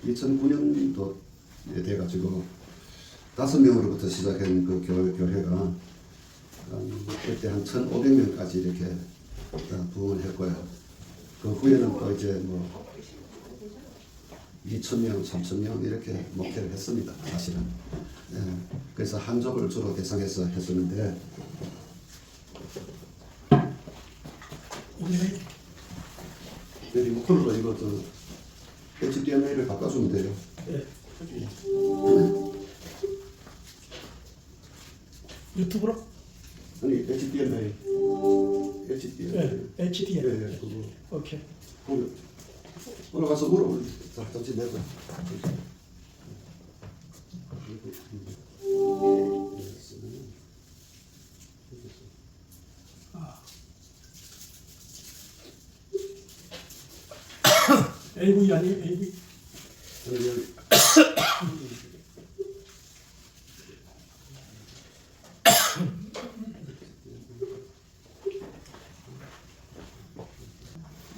2009년도에 돼가지고 5명으로부터 시작한 그 교회가 그때 한 1,500명까지 이렇게 부흥을 했고요. 그 후에는 또 이제 뭐 2,000명, 3,000명 이렇게 목회를 했습니다. 사실은. 예, 그래서 한족을 주로 대상해서 했었는데 리모컨으로 이거 HDMI를 바꿔주면 돼요. 네. 유튜브로? 아니 HDMI. 네, HDMI. 예, 그거. 오케이. 올라가서 물어 잠시 내고. AV 아니에요? AV?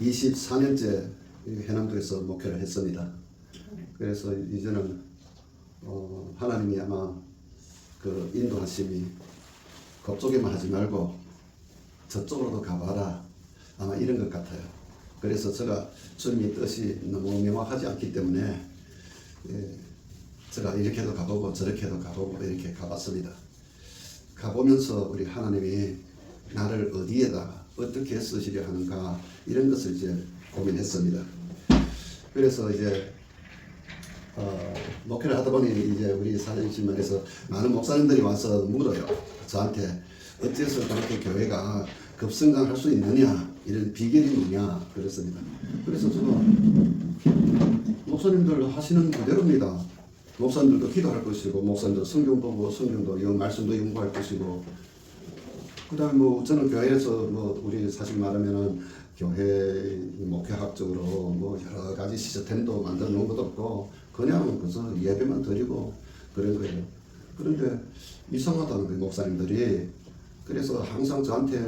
24년째 해남도에서 목회를 했습니다. 그래서 이제는 하나님이 아마 그 인도하심이 그쪽에만 하지 말고 저쪽으로도 가봐라 아마 이런 것 같아요. 그래서 제가 주님의 뜻이 너무 명확하지 않기 때문에 제가 이렇게도 가보고 저렇게도 가보고 이렇게 가봤습니다. 가보면서 우리 하나님이 나를 어디에다가 어떻게 쓰시려 하는가 이런 것을 이제 고민했습니다. 그래서 이제 목회를 하다 보니 이제 우리 사장님만에서 많은 목사님들이 와서 물어요. 저한테 어째서 그렇게 교회가 급성장할 수 있느냐 이런 비결이 뭐냐 그렇습니다. 그래서 제가 목사님들 하시는 그대로입니다. 목사님들도 기도할 것이고 목사님도 성경 보고 성경도 말씀도 연구할 것이고 그다음에 뭐 저는 교회에서 뭐 우리 사실 말하면은 교회 목회학적으로 뭐 여러 가지 시스템도 만들어 놓은 것도 없고 그냥 그래서 예배만 드리고 그런 거예요. 그런데 이상하다는 거예요 목사님들이. 그래서 항상 저한테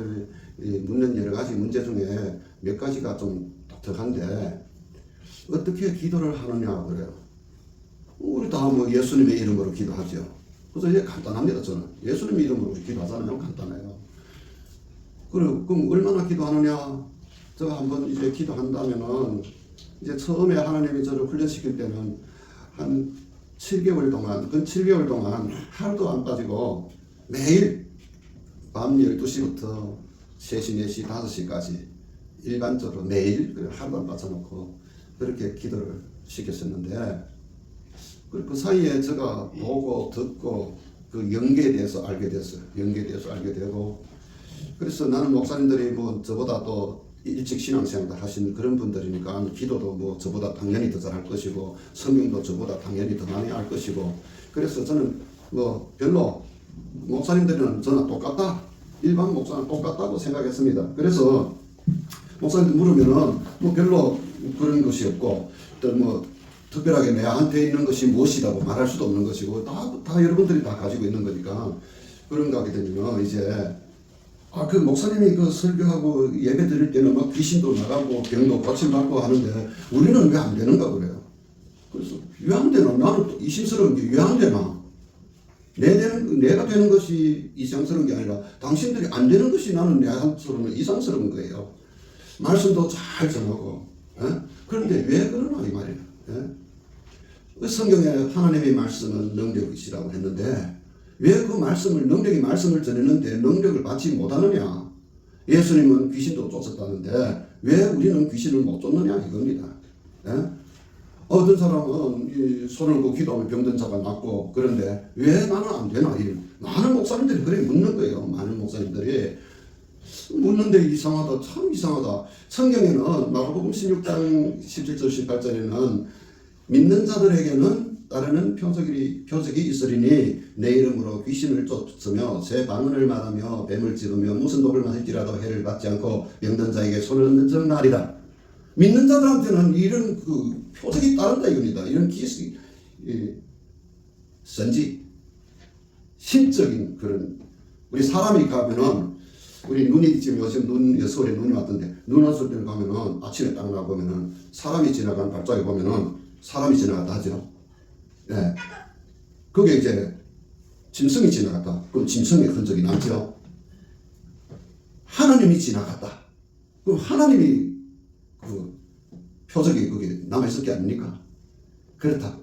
묻는 여러 가지 문제 중에 몇 가지가 좀 독특한데 어떻게 기도를 하느냐 그래요. 우리 다 뭐 예수님의 이름으로 기도하죠. 그래서 이게 간단합니다. 저는 예수님의 이름으로 기도하잖아요. 간단해요. 그럼 얼마나 기도하느냐? 제가 한번 이제 기도한다면은 이제 처음에 하나님이 저를 훈련시킬 때는 한 7개월 동안, 그 7개월 동안 하루도 안 빠지고 매일 밤 12시부터 3시, 4시, 5시까지 일반적으로 매일 하루도 안 빠져놓고 그렇게 기도를 시켰었는데 그 사이에 제가 보고 듣고 그 영계에 대해서 알게 됐어요. 영계에 대해서 알게 되고 그래서 나는 목사님들이 뭐 저보다 또 일찍 신앙생활도 하신 그런 분들이니까 기도도 뭐 저보다 당연히 더 잘할 것이고 성경도 저보다 당연히 더 많이 알 것이고 그래서 저는 뭐 별로 목사님들이랑 저는 똑같다 일반 목사는 똑같다고 생각했습니다. 그래서 목사님들 물으면은 뭐 별로 그런 것이 없고 또 뭐 특별하게 내한테 있는 것이 무엇이라고 말할 수도 없는 것이고 다 여러분들이 다 가지고 있는 거니까 그런가 하게 되면 이제 그 목사님이 그 설교하고 예배 드릴 때는 막 귀신도 나가고 병도 고침받고 하는데 우리는 왜 안 되는가 그래요. 그래서 왜 안 되나? 나는 이심스러운 게 왜 안 되나? 내가 되는 것이 이상스러운 게 아니라 당신들이 안 되는 것이 나는 내한테는 이상스러운 거예요. 말씀도 잘 전하고 그런데 왜 그러나 이 말이에요. 성경에 하나님의 말씀은 능력이시라고 했는데 왜 그 말씀을 능력의 말씀을 전했는데 능력을 받지 못하느냐? 예수님은 귀신도 쫓았다는데 왜 우리는 귀신을 못 쫓느냐 이겁니다. 어떤 사람은 손을 고 기도하면 병든 자가 낫고 그런데 왜 나는 안 되나? 많은 목사님들이 그래 묻는 거예요. 많은 목사님들이 묻는데 이상하다. 참 이상하다. 성경에는 마가복음 16장 17절 18절에는 믿는 자들에게는 따르는 표적이 있으리니 내 이름으로 귀신을 쫓으며 새 방언을 말하며 뱀을 찌르며 무슨 독을 마실지라도 해를 받지 않고 병든 자에게 손을 얹는 적 나리라. 믿는 자들한테는 이런 그 표적이 따른다 이겁니다. 이런 선지 신적인 그런 우리 사람이 가면은 우리 눈이 지금 요즘 서울에 눈이 왔던데 눈 왔을 때 가면은 아침에 딱 나가 보면은 사람이 지나가는 발자국 보면은 사람이 지나갔다 하죠. 예. 그게 이제 짐승이 지나갔다. 그럼 짐승의 흔적이 남죠. 하나님이 지나갔다. 그럼 하나님이 그 표적이 그게 남아있을 게 아닙니까? 그렇다.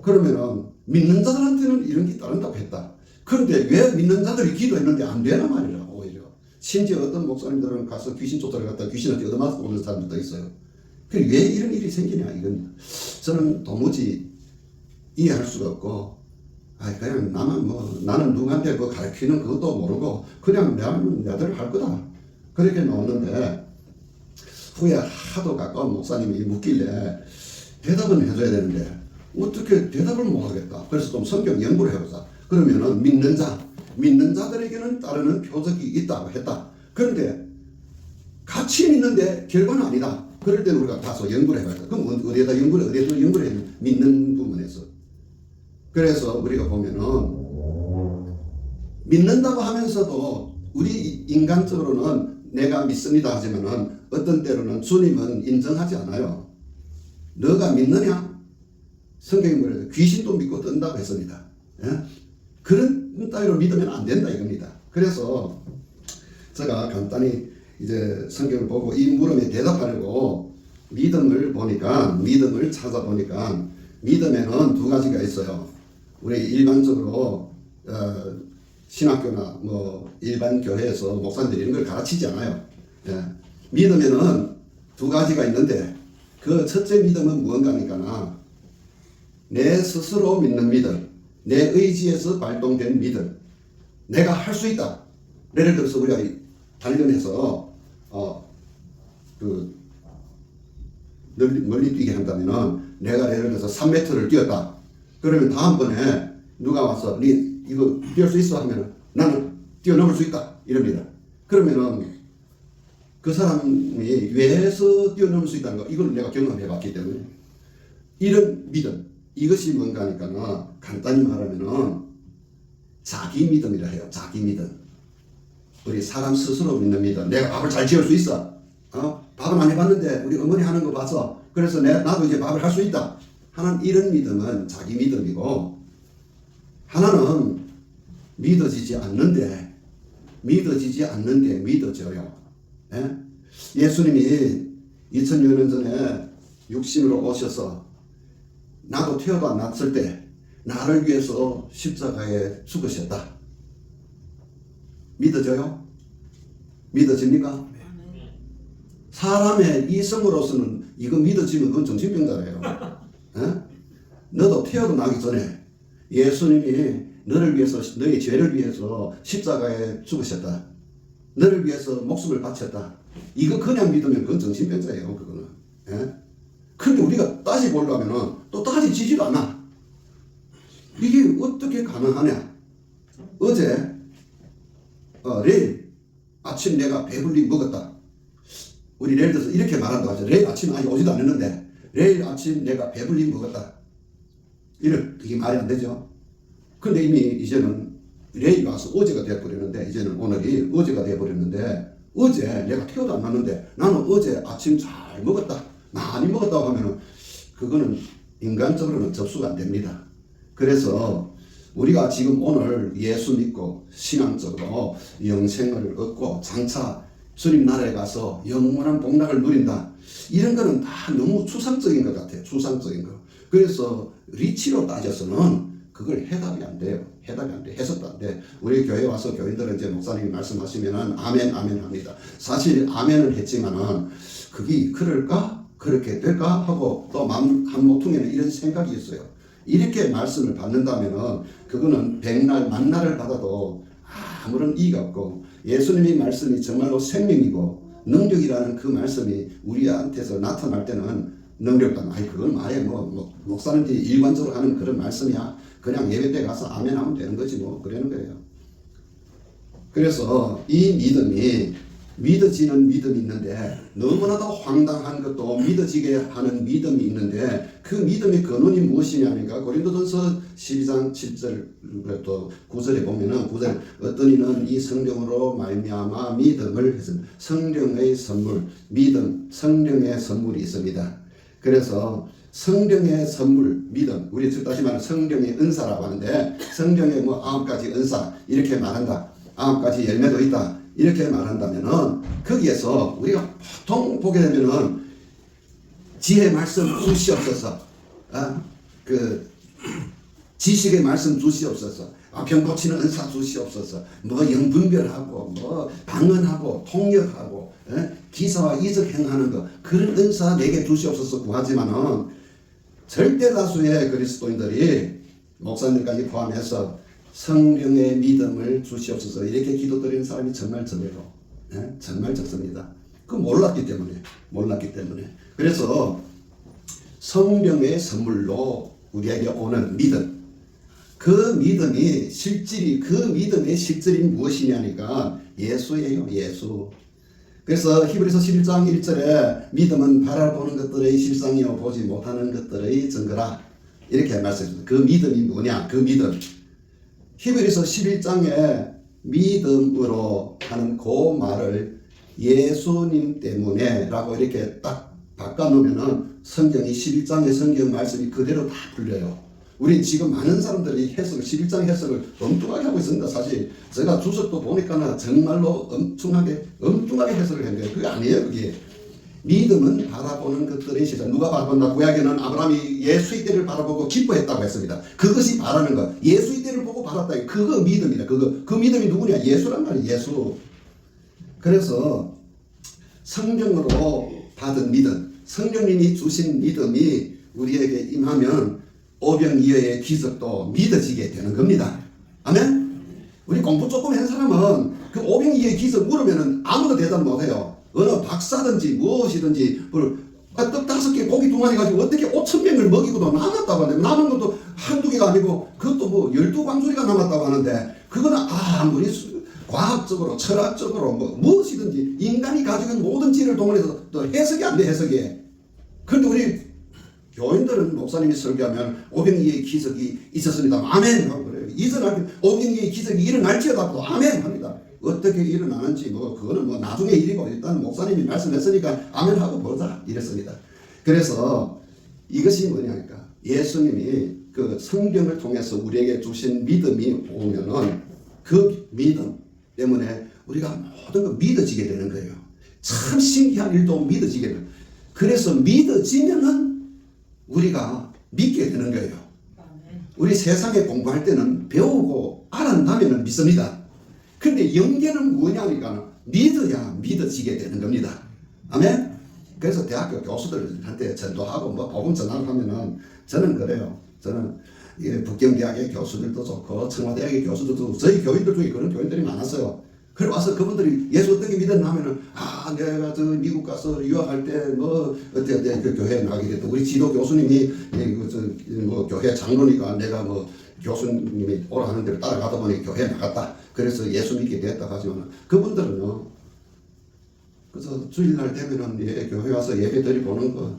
그러면은 믿는 자들한테는 이런 게 따른다고 했다. 그런데 왜 믿는 자들이 기도했는데 안 되나 말이라고 오히려. 심지어 어떤 목사님들은 가서 귀신 쫓아갔다 귀신한테 얻어맞고 오는 사람들도 있어요. 왜 이런 일이 생기냐 이건 저는 도무지 이해할 수가 없고 그냥 나는 누구한테 뭐 가르치는 그것도 모르고 그냥 내대로 할 거다 그렇게 나오는데 후에 하도 가까운 목사님이 묻길래 대답은 해줘야 되는데 어떻게 대답을 못 하겠다. 그래서 좀 성경 연구를 해보자. 그러면은 믿는 자들에게는 따르는 표적이 있다고 했다. 그런데 같이 믿는데 결과는 아니다. 그럴 때는 우리가 가서 연구를 해봐야 돼. 그럼 어디에다 연구를 해야 돼? 믿는 부분에서. 그래서 우리가 보면은 믿는다고 하면서도 우리 인간적으로는 내가 믿습니다 하지만은 어떤 때로는 주님은 인정하지 않아요. 너가 믿느냐? 성경이 뭐래요? 귀신도 믿고 뜬다고 했습니다. 예? 그런 따위로 믿으면 안 된다 이겁니다. 그래서 제가 간단히 이제 성경을 보고 이 물음에 대답하려고 믿음을 찾아보니까 믿음에는 두 가지가 있어요. 우리 일반적으로 신학교나 뭐 일반 교회에서 목사님들이 이런 걸 가르치지 않아요. 예. 믿음에는 두 가지가 있는데 그 첫째 믿음은 무언가니까 내 스스로 믿는 믿음, 내 의지에서 발동된 믿음, 내가 할 수 있다. 예를 들어서 우리가 단련해서 멀리 뛰게 한다면은 내가 예를 들어서 3m를 뛰었다. 그러면 다음번에 누가 와서 니 이거 뛰을 수 있어 하면은 나는 뛰어넘을 수 있다 이럽니다. 그러면은 그 사람이 왜서 뛰어넘을 수 있다는 거 이걸 내가 경험해 봤기 때문에 이런 믿음 이것이 뭔가 하니까 간단히 말하면은 자기 믿음이라 해요. 자기 믿음. 우리 사람 스스로 믿는 믿음. 내가 밥을 잘 지을 수 있어. 밥은 안 해봤는데 우리 어머니 하는 거 봐서 그래서 나도 이제 밥을 할 수 있다 하는 이런 믿음은 자기 믿음이고, 하나는 믿어지지 않는데 믿어져요. 예? 예수님이 2000여 년 전에 육신으로 오셔서 나도 태어도 안 났을 때 나를 위해서 십자가에 죽으셨다. 믿어져요? 믿어집니까? 사람의 이성으로서는 이거 믿어지면 그건 정신병자예요. 예? 너도 태어도 나기 전에 예수님이 너를 위해서, 너의 죄를 위해서 십자가에 죽으셨다. 너를 위해서 목숨을 바쳤다. 이거 그냥 믿으면 그건 정신병자예요. 그거는. 예? 근데 우리가 따지보려면은 또 따지지지도 않아. 이게 어떻게 가능하냐? 어제 내일 아침 내가 배불리 먹었다. 우리 내일 들어서 이렇게 말한다고 하죠. 내일 아침 아직 오지도 않았는데 내일 아침 내가 배불리 먹었다. 그게 말이 안 되죠. 근데 이미 이제는 내일 와서 어제가 되어버렸는데, 이제는 오늘이 어제가 되어버렸는데, 어제 내가 태어도 안 났는데 나는 어제 아침 잘 먹었다, 많이 먹었다고 하면은 그거는 인간적으로는 접수가 안 됩니다. 그래서 우리가 지금 오늘 예수 믿고 신앙적으로 영생을 얻고 장차 주님 나라에 가서 영원한 복락을 누린다. 이런 거는 다 너무 추상적인 것 같아요. 추상적인 거. 그래서 리치로 따져서는 그걸 해답이 안 돼요. 해답이 안 돼. 해석도 안 돼. 우리 교회 와서 교인들은 이제 목사님이 말씀하시면은 아멘, 아멘 합니다. 사실 아멘은 했지만은 그게 그럴까? 그렇게 될까? 하고 또 마음 한모퉁이는 이런 생각이 있어요. 이렇게 말씀을 받는다면은 그거는 백날, 만날을 받아도 아무런 이의가 없고, 예수님의 말씀이 정말로 생명이고 능력이라는 그 말씀이 우리한테서 나타날 때는 능력도 그건 말해 목사님들이 일관적으로 하는 그런 말씀이야. 그냥 예배 때 가서 아멘 하면 되는 거지 그러는 거예요. 그래서 이 믿음이 믿어지는 믿음이 있는데 너무나도 황당한 것도 믿어지게 하는 믿음이 있는데 그 믿음의 근원이 무엇이냐니까 고린도전서 12장 7절 또 9절에 보면은 9절 어떤 이는 이 성령으로 말미암아 믿음을 했습니다. 성령의 선물 믿음 성령의 선물이 있습니다. 그래서 성령의 선물 믿음 우리 즉 다시 말하면 성령의 은사라고 하는데 성령의 뭐 9가지 은사 이렇게 말한다. 9가지 열매도 있다. 이렇게 말한다면은 거기에서 우리가 보통 보게 되면은 지혜 말씀 주시옵소서, 그 지식의 말씀 주시옵소서, 병 고치는 은사 주시옵소서, 뭐 영분별하고 뭐 방언하고 통역하고 기사와 이적 행하는 거 그런 은사 내게 주시옵소서 구하지만은 절대 다수의 그리스도인들이 목사님까지 포함해서 성령의 믿음을 주시옵소서 이렇게 기도드리는 사람이 정말 적어요. 정말 적습니다. 그 몰랐기 때문에 그래서 성령의 선물로 우리에게 오는 믿음 그 믿음이 실질이 그 믿음의 실질이 무엇이냐니까 예수예요. 예수. 그래서 히브리서 11장 1절에 믿음은 바라보는 것들의 실상이요 보지 못하는 것들의 증거라 이렇게 말씀했습니다. 그 믿음이 뭐냐? 그 믿음 히브리서 11장에 믿음으로 하는 그 말을 예수님 때문에 라고 이렇게 딱 바꿔놓으면은 성경이 11장의 성경 말씀이 그대로 다 풀려요. 우리 지금 많은 사람들이 해석을 11장 해석을 엉뚱하게 하고 있습니다. 사실 제가 주석도 보니까는 정말로 엉뚱하게 해석을 했는데 그게 아니에요. 그게 믿음은 바라보는 것들의 시작. 누가 바라본다? 구약에는 아브라함이 예수의 때를 바라보고 기뻐했다고 했습니다. 그것이 바라는 것. 예수의 때를 보고 바랐다. 그거 믿음이다. 그 믿음이 누구냐? 예수란 말이에요. 예수. 그래서 성령으로 받은 믿음, 성령님이 주신 믿음이 우리에게 임하면 오병이어의 기적도 믿어지게 되는 겁니다. 아멘? 우리 공부 조금 한 사람은 그 오병이어의 기적 물으면은 아무도 대답 못해요. 어느 박사든지 무엇이든지 떡 5개 고기 2마리 가지고 어떻게 5,000명을 먹이고도 남았다고 하는데 남은 것도 한두 개가 아니고 그것도 뭐 12광소리가 남았다고 하는데 그거는 아무리 과학적으로 철학적으로 뭐 무엇이든지 인간이 가지고 있는 모든 지혜를 동원해서 또 해석이 안 돼. 해석이. 그런데 우리 교인들은 목사님이 설교하면 오병이어의 기적이 있었습니다. 아멘 하고 그래요. 이전할 오병이어의 기적이 일어날지어다도 아멘 합니다. 어떻게 일어나는지 뭐 그거는 뭐 나중에 일이고 일단 목사님이 말씀했으니까 아멘 하고 보자 이랬습니다. 그래서 이것이 뭐냐니까 예수님이 그 성경을 통해서 우리에게 주신 믿음이 오면은 그 믿음 때문에 우리가 모든 거 믿어지게 되는 거예요. 참 신기한 일도 믿어지게 돼요. 그래서 믿어지면은 우리가 믿게 되는 거예요. 우리 세상에 공부할 때는 배우고 알았다면 믿습니다. 근데 영계는 뭐냐니까 믿어야 믿어지게 되는 겁니다. 아멘? 그래서 대학교 교수들한테 전도하고 뭐 복음 전하고 하면은 저는 그래요. 저는 북경대학의 교수들도 좋고 청와대학의 교수들도 좋고 저희 교인들 중에 그런 교인들이 많았어요. 그래 와서 그분들이 예수 어떻게 믿었나 하면은 내가 저 미국 가서 유학할 때 뭐 어때 그 교회에 나가게 됐다. 우리 지도 교수님이 뭐 교회 장로니까 내가 뭐 교수님이 오라 하는 대로 따라가다 보니 교회에 나갔다. 그래서 예수 믿게 됐다 하지만 그분들은요. 그래서 주일날 되면은 교회 와서 예배 드리보는 거.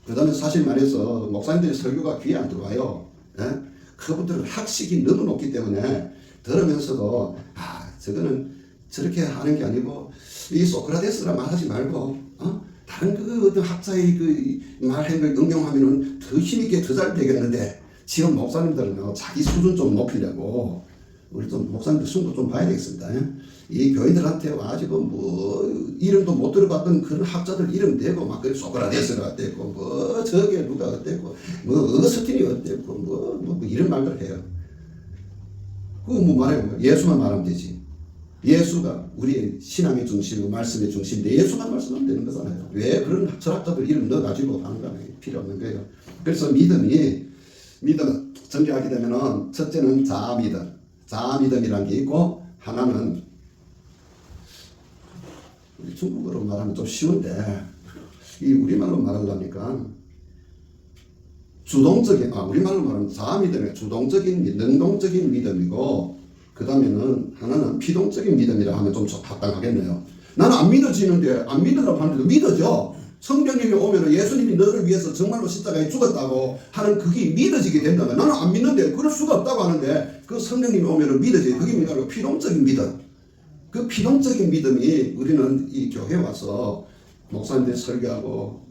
그다음에 사실 말해서 목사님들의 설교가 귀에 안 들어와요. 그분들은 학식이 너무 높기 때문에 들으면서도 저거는 저렇게 하는 게 아니고 이 소크라테스라 말하지 말고 다른 그 어떤 학자의 그 말한 걸 응용하면은 더 힘있게 더 잘 되겠는데 지금 목사님들은 자기 수준 좀 높이려고 우리 좀 목사님들 수준도 좀 봐야 되겠습니다. 이 교인들한테 와가지고 뭐 이름도 못 들어봤던 그런 학자들 이름 대고 막 그래 소크라테스가 어땠고 뭐 저게 누가 어땠고 뭐 어거스틴이 어땠고 뭐 이런 말들 해요. 그거 뭐 말해요. 예수만 말하면 되지. 예수가 우리의 신앙의 중심이고 말씀의 중심인데 예수만 말씀하면 되는 거잖아요. 왜 그런 철학자들 이름 넣어가지고 하는 거 필요 없는 거예요. 그래서 믿음 전개하게 되면은 첫째는 자아믿음이라는 게 있고 하나는 우리 중국어로 말하면 좀 쉬운데 이 우리말로 말하려니까 주동적인 우리말로 말하면 자아믿음이 주동적인 능동적인 믿음이고 그 다음에는 하나는 피동적인 믿음이라 하면 좀 합당하겠네요. 나는 안 믿어지는데, 안 믿으라고 하는데도 믿어져. 성령님이 오면 예수님이 너를 위해서 정말로 십자가에 죽었다고 하는 그게 믿어지게 된다면, 나는 안 믿는데 그럴 수가 없다고 하는데 그 성령님이 오면 믿어져요. 그게 뭐냐면 필용적인 믿음. 그 필용적인 믿음이 우리는 이 교회에 와서 목사님들 설교하고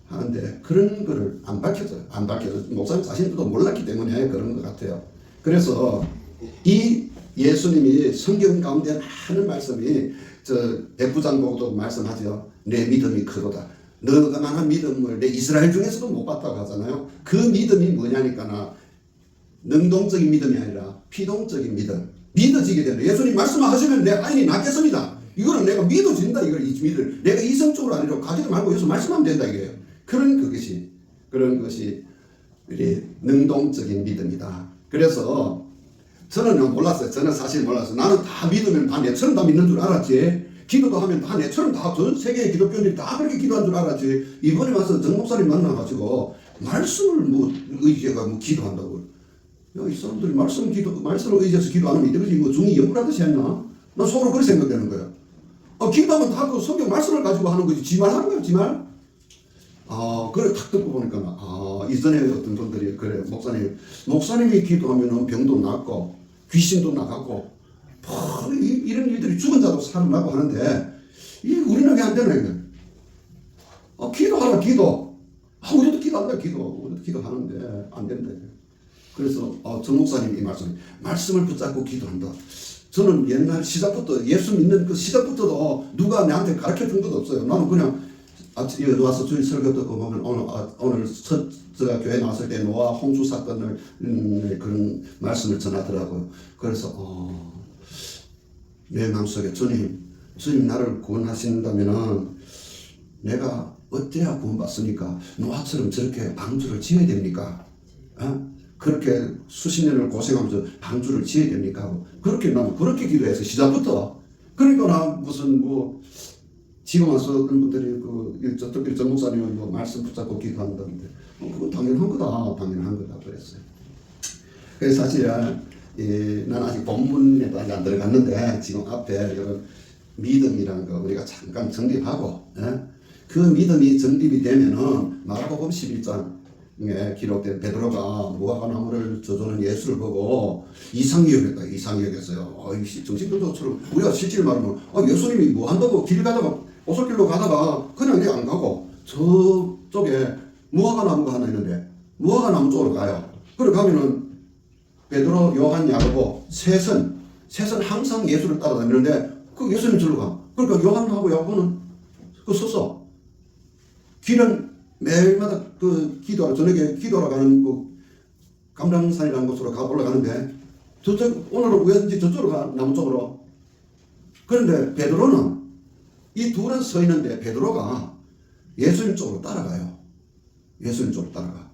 하는데 그런 거를 안 밝혀져요. 안 밝혀져요. 목사님 자신도 몰랐기 때문에 그런 것 같아요. 그래서 이 예수님이 성경 가운데 많은 말씀이 백부장 보고도 말씀하죠. 내 믿음이 크도다. 너가 만한 믿음을 내 이스라엘 중에서도 못 봤다고 하잖아요. 그 믿음이 뭐냐니까나 능동적인 믿음이 아니라 피동적인 믿음. 믿어지게 된다. 예수님 말씀하시면 내 아인이 낫겠습니다. 이거는 내가 믿어진다. 이걸 믿을. 내가 이성적으로 아니라 가지도 말고 예수 말씀하면 된다 이게요. 그런 것이 우리 능동적인 믿음이다. 그래서 저는 몰랐어요. 저는 사실 몰랐어요. 나는 다 믿으면 다 내처럼 다 믿는 줄 알았지. 기도도 하면 다 내처럼 다 전 세계의 기독교인들이 다 그렇게 기도한 줄 알았지. 이번에 와서 정 목사님 만나가지고 말씀을 의지해가 기도한다고. 야, 이 사람들이 말씀을 의지해서 기도 안 하면 이들이 중이 연구하듯이 했나? 난 속으로 그렇게 생각되는 거야. 기도하면 다 그 성경 말씀을 가지고 하는 거지. 지말 하는 거야, 지말. 그래 탁 듣고 보니까 이전에 어떤 분들이 그래 목사님이 기도하면 병도 낫고 귀신도 나가고 이런 일들이 죽은 자도 살아나고 하는데 우리는 왜 안 되나 이거. 기도하라 기도. 우리도 기도한다 우리도 기도하는데 안 된다. 그래서 정 목사님 이 말씀을 붙잡고 기도한다. 저는 옛날 시작부터 예수 믿는 그 시작부터도 누가 나한테 가르쳐 준 것도 없어요. 나는 그냥 여기 와서 주일 설교 듣고 보면 오늘 제가 교회 나왔을 때 노아 홍수 사건을 그런 말씀을 전하더라고요. 그래서 내 마음속에 주님 나를 구원하신다면은 내가 어때야 구원받습니까? 노아처럼 저렇게 방주를 지어야 됩니까? 그렇게 수십 년을 고생하면서 방주를 지어야 됩니까? 나는 그렇게 기도해서 시작부터. 그러니까 나 무슨 지금 와서 어떤 분들이 정 목사님은 말씀 붙잡고 기도한다는데 그건 당연한 거다 그랬어요. 그래서 사실 난 아직 본문에도 아직 안 들어갔는데 지금 앞에 이런 믿음이라는 거 우리가 잠깐 정립하고 그 믿음이 정립이 되면은 마가복음 11장에 기록된 베드로가 무화과 나무를 저주는 예수를 보고 이상히 여겼어요. 정신병자처럼 우리가 실제로 말하면 예수님이 뭐 한다고 길 가다가 오솔길로 가다가 그냥 이렇게 안 가고 저쪽에 무화과 나무가 하나 있는데 무화과 나무 쪽으로 가요. 그래 가면은 베드로, 요한, 야고보 셋은 항상 예수를 따라다니는데 그 예수님 절로 가. 그러니까 요한하고 야고보는 서서 길은 매일마다 그 기도하러 저녁에 기도하러 가는 그 감람산이라는 곳으로 올라가는데 오늘은 왜든지 저쪽으로 가 나무 쪽으로. 그런데 베드로는 이 둘은 서 있는데 베드로가 예수님 쪽으로 따라가요. 예수님 쪽으로 따라가.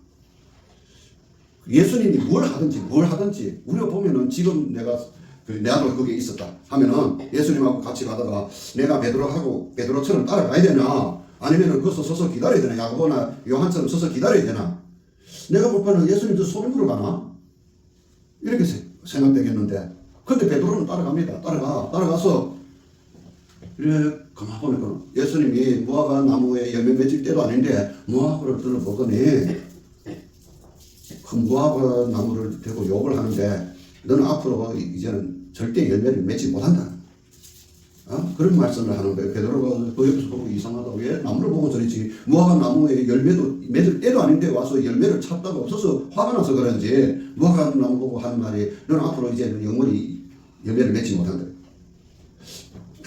예수님이 뭘 하든지 우리가 보면은 지금 내가 거기에 있었다 하면은 예수님하고 같이 가다가 내가 베드로처럼 따라가야 되나 아니면은 거기서 서서 기다려야 되나 야고보나 요한처럼 서서 기다려야 되나 내가 볼 때는 예수님 저 소변으로 가나 이렇게 생각되겠는데 근데 베드로는 따라갑니다. 따라가서 이래 가만 보니까 예수님이 무화과 나무에 열매 맺을 때도 아닌데 무화과를 들어보더니 그 무화과 나무를 대고 욕을 하는데 너는 앞으로 이제는 절대 열매를 맺지 못한다. 그런 말씀을 하는 거예요. 베드로가 그 옆에서 보고 이상하다. 왜 나무를 보고 저랬지. 무화과 나무에 열매도 맺을 때도 아닌데 와서 열매를 찾다가 없어서 화가 나서 그런지 무화과 나무 보고 하는 말이 너는 앞으로 이제는 영원히 열매를 맺지 못한다.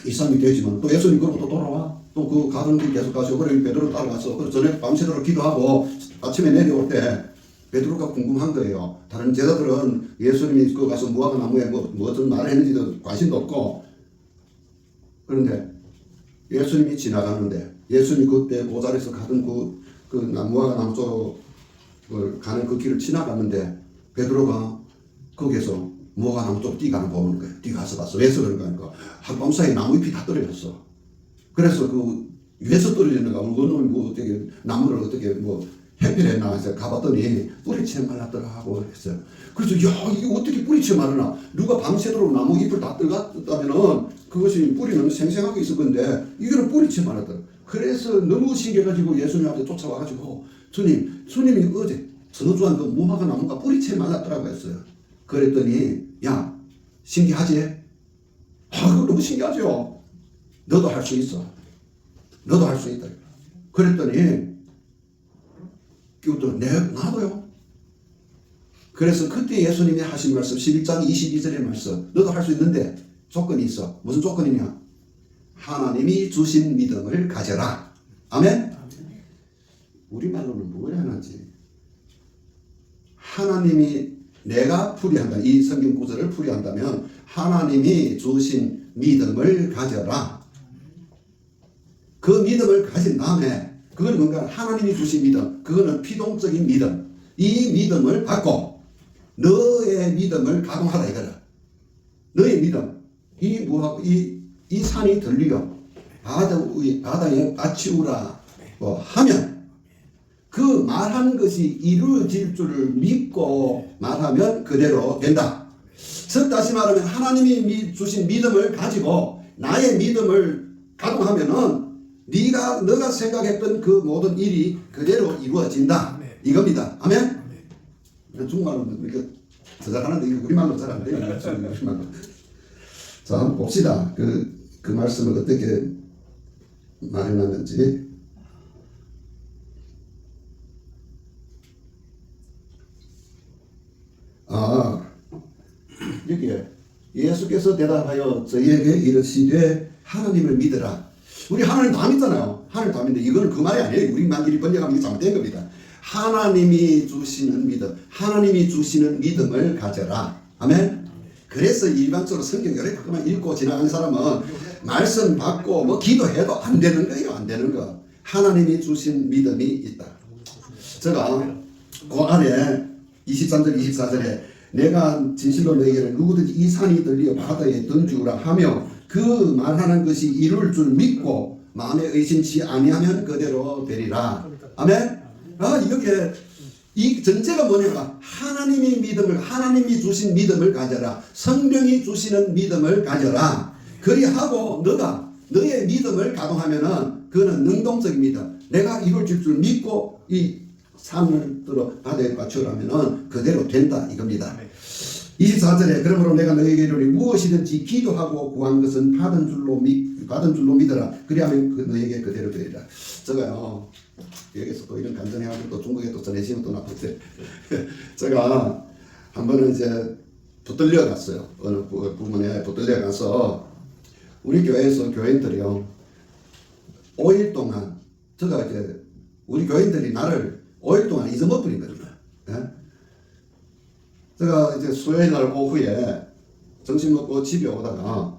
이상이 되지만 또 예수님 그러고 또 돌아와. 또 그 가는 길 계속 가시고 그래 베드로 따라가서 그 전에 밤새도록 기도하고 아침에 내려올 때 베드로가 궁금한 거예요. 다른 제자들은 예수님이 그 가서 무화과 나무에 뭐 어떤 말을 했는지도 관심도 없고 그런데 예수님이 지나가는데 예수님이 그때 모자에서 가던 그 무화과 나무 쪽을 가는 그 길을 지나갔는데 베드로가 거기에서 무화과 나무 쪽 뛰가는 보는 거예요. 뛰가서 봤어. 왜서 그런가 하니까 하룻밤 사이에 나무 잎이 다 떨어졌어. 그래서 그 위에서 떨어지는 거 그놈이 뭐 어떻게 나무를 어떻게 뭐 해필에 나와서 가봤더니 뿌리채 말랐더라 하고 했어요. 그래서 야 이게 어떻게 뿌리채 말르나? 누가 밤새도록 나무 잎을 다 뜯었다면은 그것이 뿌리는 생생하게 있을 건데 이거는 뿌리채 말랐더라. 그래서 너무 신기해가지고 예수님한테 쫓아와가지고 주님이 어제 저주한 그 무화과 나무가 뿌리채 말랐더라고 했어요. 그랬더니 야 신기하지? 그거 너무 신기하죠? 너도 할 수 있어. 너도 할 수 있다. 그랬더니 그것도 나도요. 그래서 그때 예수님이 하신 말씀 11장 22절의 말씀 너도 할 수 있는데 조건이 있어. 무슨 조건이냐? 하나님이 주신 믿음을 가져라. 아멘? 우리말로는 뭐라 하는지 하나님이 내가 풀이한다. 이 성경 구절을 풀이한다면 하나님이 주신 믿음을 가져라. 그 믿음을 가진 다음에 그건 뭔가 하나님이 주신 믿음. 그거는 피동적인 믿음. 이 믿음을 받고 너의 믿음을 가동하라 이거라. 너의 믿음. 이 산이 들리어 바다에 빠치우라 하면 그 말한 것이 이루어질 줄을 믿고 말하면 그대로 된다. 즉 다시 말하면 하나님이 주신 믿음을 가지고 나의 믿음을 가동하면은 너가 생각했던 그 모든 일이 그대로 이루어진다. 이겁니다. 아멘? 중국말은 이렇게 저잘하는데 우리말로 잘 안 돼요. 우리말로. 자, 한번 봅시다. 그 말씀을 어떻게 말해놨는지. 여기에 예수께서 대답하여 저희에게 이르시되 하나님을 믿으라. 우리 하나님 다 믿잖아요. 하나님 다 믿는데 이거는 그 말이 아니에요. 우리만끼리 번역하면 이게 잘못된 겁니다. 하나님이 주시는 믿음, 하나님이 주시는 믿음을 가져라. 아멘? 그래서 일반적으로 성경 여러 가끔만 읽고 지나가는 사람은 말씀 받고 뭐 기도해도 안 되는 거예요. 안 되는 거. 하나님이 주신 믿음이 있다. 제가 그 아래 23절 24절에 내가 진실로 너희에게 누구든지 이 산이 들리어 바다에 던지우라 하며 그 말하는 것이 이룰 줄 믿고 마음에 의심치 아니하면 그대로 되리라. 아멘? 여기에 이 전제가 뭐냐면 하나님이 주신 믿음을 가져라. 성령이 주시는 믿음을 가져라. 그리하고 너의 믿음을 가동하면은 그거는 능동적인 믿음. 내가 이루어질 줄 믿고 이 산을 들어 바다에 맞추라면은 그대로 된다 이겁니다. 24절에 그러므로 내가 너에게 이르노니 무엇이든지 기도하고 구한 것은 받은 줄로 믿어라. 그리하면 너에게 그대로 되리라. 제가요 여기서 또 이런 간증해가지고 또 중국에 또 전해지면 또 나쁜데 제가 한 번은 이제 붙들려 갔어요. 어느 부문에 붙들려 가서 우리 교회에서 교인들이요 5일 동안 제가 이제 우리 교인들이 나를 5일 동안 잊어먹버린 거거든요. 예? 제가 이제 수요일 날 오후에 점심 먹고 집에 오다가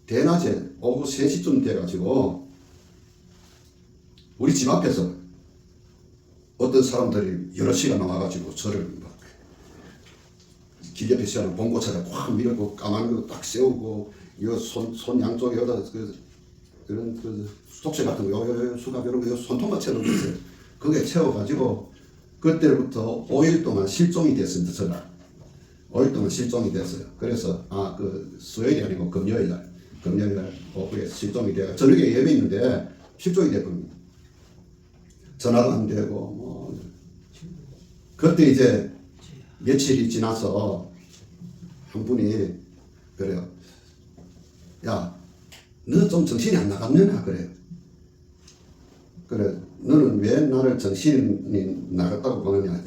대낮에 오후 3시쯤 돼가지고 우리 집 앞에서 어떤 사람들이 여러 시간 나와가지고 저를 막 길 옆에 시원한 봉고차를 확 밀고 까만 거 딱 세우고 손 양쪽에 여기다 그런 속세 같은 거 수갑 이런 거 손톱만 채우는 거 있어요. 그게 채워가지고 그때부터 5일 동안 실종이 됐습니다. 제가 5일 동안 실종이 됐어요. 그래서 그 수요일이 아니고 금요일 날 오후에 실종이 돼요. 저녁에 예배 있는데 실종이 됐거든요. 전화도 안 되고 뭐 그때 이제 며칠이 지나서 한 분이 그래요. 야, 너 좀 정신이 안 나갔느냐 그래요. 그래, 너는 왜 나를 정신이 나갔다고 보느냐?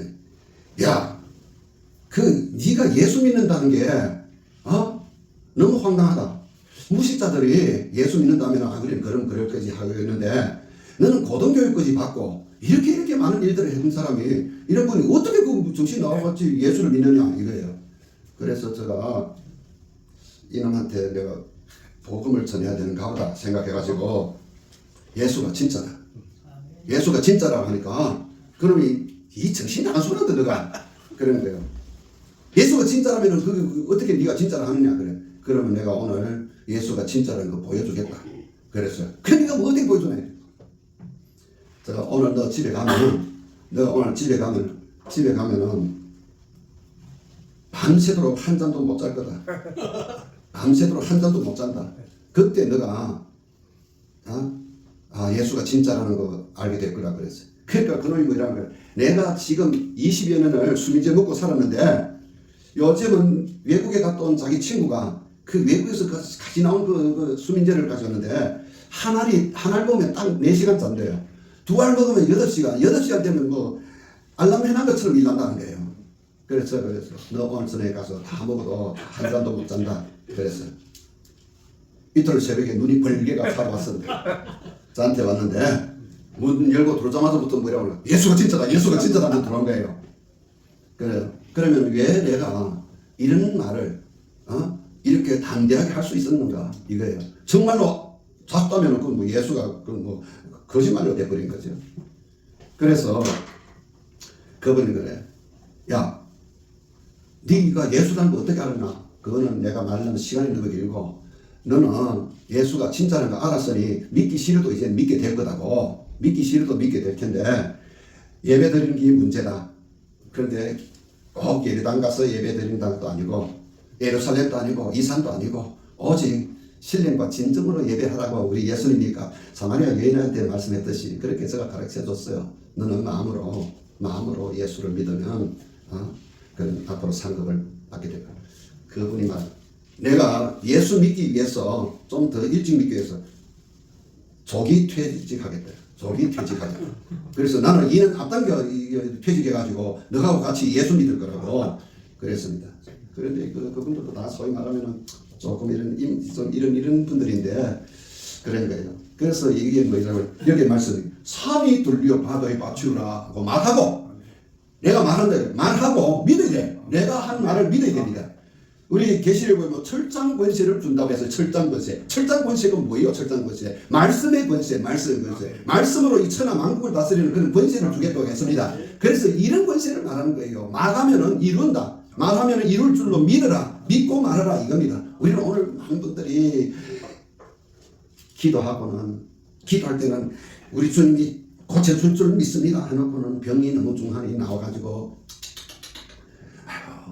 야, 네가 예수 믿는다는 게 너무 황당하다. 무식자들이 예수 믿는다면 그래 그럼 그럴 거지 하고 있는데 너는 고등교육까지 받고 이렇게 많은 일들을 해본 사람이 이런 분이 어떻게 그 정신 나와가지고 예수를 믿느냐 이거예요. 그래서 제가 이놈한테 내가 복음을 전해야 되는가 보다 생각해가지고 예수가 진짜다. 예수가 진짜라고 하니까 그러면 이 정신 나간 소리한테 너가 그러는 거예요. 예수가 진짜라면 그 어떻게 네가 진짜라 하느냐 그래. 그러면 내가 오늘 예수가 진짜라는 거 보여주겠다. 그랬어요. 그래 네가 뭐 어떻게 보여주냐. 제가 오늘 너 집에 가면 너 오늘 집에 가면은 밤새도록 한 잔도 못 잘 거다. 밤새도록 한 잔도 못 잔다. 그때 너가 예수가 진짜라는 거 알게 될 거라 그랬어요. 그러니까 그놈이 뭐라는 거야. 내가 지금 20여 년을 수민제 먹고 살았는데 요즘은 외국에 갔다 온 자기 친구가 그 외국에서 같이 나온 그 수민제를 가졌는데 한 알 보면 딱 4시간 잔대요. 2알 먹으면 8시간 되면 뭐 알람 해놓은 것처럼 일난다는 거예요. 그래서 너 오늘 저녁에 가서 다 먹어도 한 잔도 못 잔다. 그랬어요. 이틀 새벽에 눈이 벌게가 차로 왔었는데 저한테 왔는데 문 열고 들어오자마자부터 뭐라고 그래. 예수가 진짜다 하면서 들어온 거예요. 그러면 왜 내가 이런 말을 이렇게 담대하게 할 수 있었는가 이거예요. 정말로 잤다면 그 뭐 예수가 그 뭐 거짓말로 돼버린 거죠. 그래서 그분이 그래. 야, 네가 예수라는 거 어떻게 알았나? 그거는 내가 말하는 시간이 너무 길고 너는 예수가 진짜라는 거 알았으니 믿기 싫어도 이제 믿게 될 거다고. 믿기 싫어도 믿게 될 텐데 예배 드리는 게 문제다. 그런데 꼭 예배당 가서 예배 드리는 것도 아니고 예루살렘도 아니고 이산도 아니고 오직 신령과 진정으로 예배하라고 우리 예수님이니까 사마리아 여인한테 말씀했듯이 그렇게 제가 가르쳐 줬어요. 너는 마음으로 예수를 믿으면 그런 앞으로 상급을 받게 될 거야. 그분이 말 내가 예수 믿기 위해서 좀 더 일찍 믿기 위해서 조기 퇴직하겠다. 그래서 나는 2년 앞당겨 퇴직해가지고 너하고 같이 예수 믿을 거라고 그랬습니다. 그런데 그분들도 다 소위 말하면은 조금 이런 분들인데 그런 거예요. 그래서 이게 뭐냐면 여기 말씀 산이 들려 바다에 받치우라 하고 말하고 내가 말하고 믿어야 돼. 내가 한 말을 믿어야 됩니다. 우리 계시를 보면 철장 권세를 준다고 해서 철장 권세가 뭐예요? 철장 권세 말씀의 권세 말씀으로 이 천하 만국을 다스리는 그런 권세를 주겠다고 했습니다. 그래서 이런 권세를 말하는 거예요. 말하면은 이룬다. 말하면은 이룰 줄로 믿어라. 믿고 말하라 이겁니다. 우리는 오늘 많은 분들이 기도할 때는 우리 주님이 고쳐줄 줄 믿습니다 해놓고는 병이 너무 중하니 나와가지고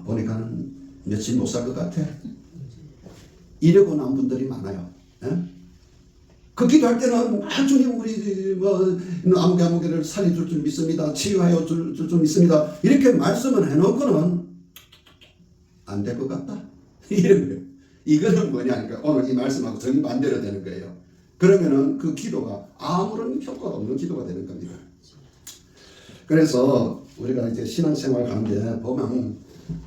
보니까는 며칠 못 살 것 같아. 이러고 난 분들이 많아요. 그 기도할 때는 주님 우리 아무개를 살려줄 줄 믿습니다. 치유하여 줄 믿습니다. 이렇게 말씀을 해놓고는 안 될 것 같다. 이런 거예요. 이거는 뭐냐니까 오늘 이 말씀하고 정반대로 되는 거예요. 그러면은 그 기도가 아무런 효과가 없는 기도가 되는 겁니다. 그래서 우리가 이제 신앙생활 가운데 보면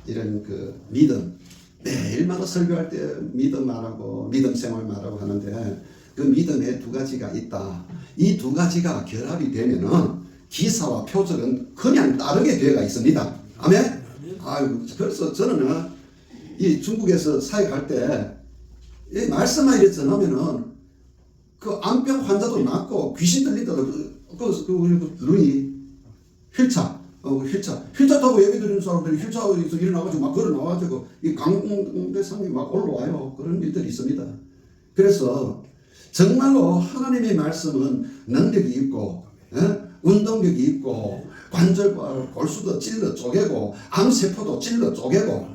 이런 그 믿음 매일마다 설교할 때 믿음 말하고 믿음 생활 말하고 하는데 그 믿음에 두 가지가 있다. 이 두 가지가 결합이 되면은 기사와 표적은 그냥 따르게 되어가 있습니다. 아멘. 그래서 저는 이 중국에서 사역할 때 이 말씀만 이렇게 전하면은 그 암병 환자도 낫고 귀신 들리다도 그 루이 휠차 타고 예배 드리는 사람들이 휠차에서 일어나가지고 막 걸어 나와가지고 이 강대상이 막 올라와요. 그런 일들이 있습니다. 그래서 정말로 하나님의 말씀은 능력이 있고 운동력이 있고 관절과 골수도 찔러 쪼개고 암세포도 찔러 쪼개고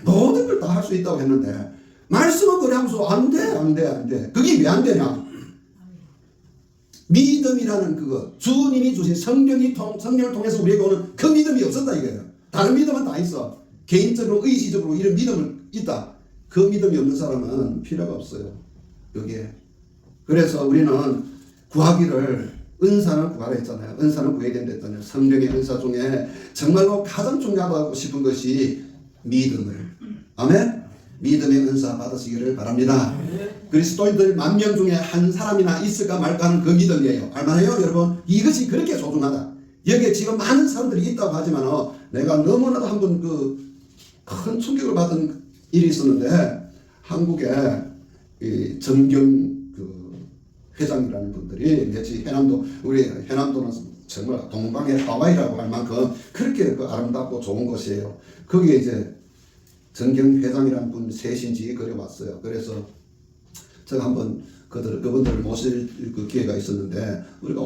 모든 걸 다 할 수 있다고 했는데 말씀은 그래 하면서 안 돼. 그게 왜 안 되냐? 믿음이라는 그거 주님이 주신 성령을 통해서 우리에게 오는 그 믿음이 없었다 이거예요. 다른 믿음은 다 있어. 개인적으로 의지적으로 이런 믿음은 있다. 그 믿음이 없는 사람은 필요가 없어요. 여기에. 그래서 우리는 구하기를 은사는 구하라 했잖아요. 은사는 구해야 된다 했잖아요. 성령의 은사 중에 정말로 가장 중요하다고 싶은 것이 믿음을. 아멘. 믿음의 은사 받으시기를 바랍니다. 그리스도인들 10,000명 중에 한 사람이나 있을까 말까 하는 그 믿음이에요. 알만해요 여러분? 이것이 그렇게 소중하다. 여기에 지금 많은 사람들이 있다고 하지만 내가 너무나도 한 번 큰 충격을 받은 일이 있었는데 한국에 이 정경 회장이라는 분들이 며칠 우리 해남도는 정말 동방의 하와이라고 할 만큼 그렇게 아름답고 좋은 곳이에요. 거기에 이제 정경 회장이라는 분 세신지 그려봤어요. 그래서 제가 한번 그분들을 모실 그 기회가 있었는데 우리가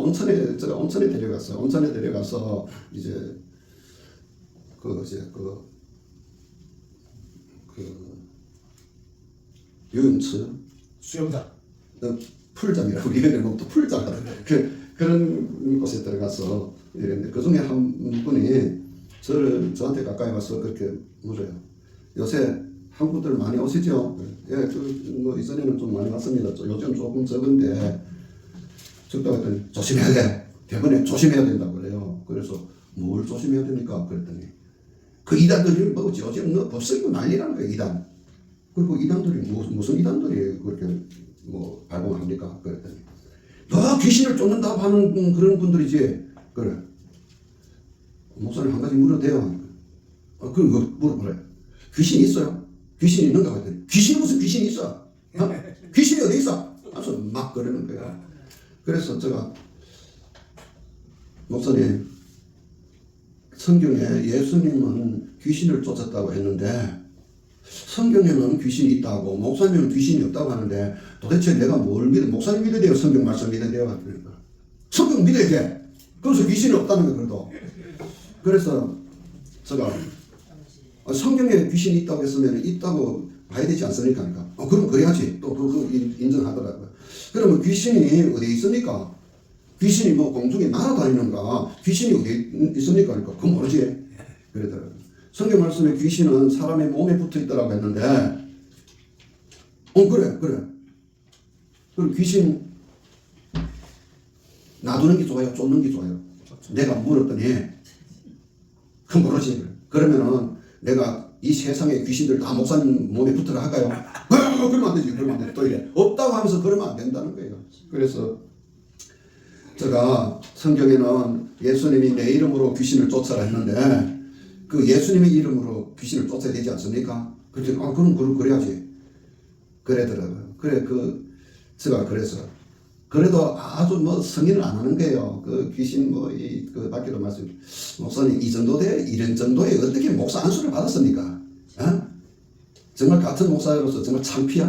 제가 온천에 데려갔어요. 온천에 데려가서 이제 유흥처 수영장. 풀장이라고 이래는 또 풀장 그런 곳에 들어가서 이랬는데 그 중에 한 분이 저한테 가까이 와서 그렇게 물어요. 요새 한국들 많이 오시죠? 예, 뭐 이전에는 좀 많이 왔습니다. 요즘 조금 적은데 적다고 했더니 조심해야 돼. 대번에 조심해야 된다고 그래요. 그래서 뭘 조심해야 됩니까? 그랬더니 그 이단들이 뭐 요즘 뭐 법석이고 난리라는 거예요. 이단. 그리고 이단들이 무슨 이단들이 그렇게 뭐 발공합니까? 그랬더니 너 귀신을 쫓는다고 하는 그런 분들이지. 그래. 목사님 한 가지 물어도 돼요? 그럼 물어보래. 귀신이 있어요? 귀신이 있는가 했더니 귀신이 무슨 귀신이 있어? 귀신이 어디 있어? 하면서 막 그러는 거야. 그래서 제가 목사님 성경에 예수님은 귀신을 쫓았다고 했는데 성경에는 귀신이 있다고 목사님은 귀신이 없다고 하는데 도대체 내가 뭘 믿어? 목사님 믿어야 돼요? 성경 말씀 믿어야 돼요? 그러니까 성경 믿어야 돼. 그래서 귀신이 없다는 거 그래도. 그래서 제가 성경에 귀신이 있다고 했으면 있다고 봐야 되지 않습니까? 그러니까 그럼 그래야지. 또 그거 인정하더라고요. 그러면 귀신이 어디 있습니까? 귀신이 뭐 공중에 날아다니는가? 귀신이 어디 있습니까? 그러니까 그건 모르지. 그러더라고요. 성경 말씀에 귀신은 사람의 몸에 붙어 있다라고 했는데 그래. 그럼 귀신 놔두는 게 좋아요? 쫓는 게 좋아요? 내가 물었더니 그건 모르지. 그러면은 내가 이 세상의 귀신들 다 목사님 몸에 붙으라 할까요? 그러면 안 되지. 그러면 안 돼. 또 이래. 없다고 하면서 그러면 안 된다는 거예요. 그래서 제가 성경에는 예수님이 내 이름으로 귀신을 쫓아라 했는데 그 예수님의 이름으로 귀신을 쫓아야 되지 않습니까? 그랬더니 그럼 그래야지. 그러더라고요. 그래 제가 그래서 그래도 아주 뭐 승인을 안 하는 거예요. 그 귀신 그 밖에도 말씀 목사님 이 정도 이런 정도에 어떻게 목사 안수를 받았습니까? 정말 같은 목사로서 정말 창피해.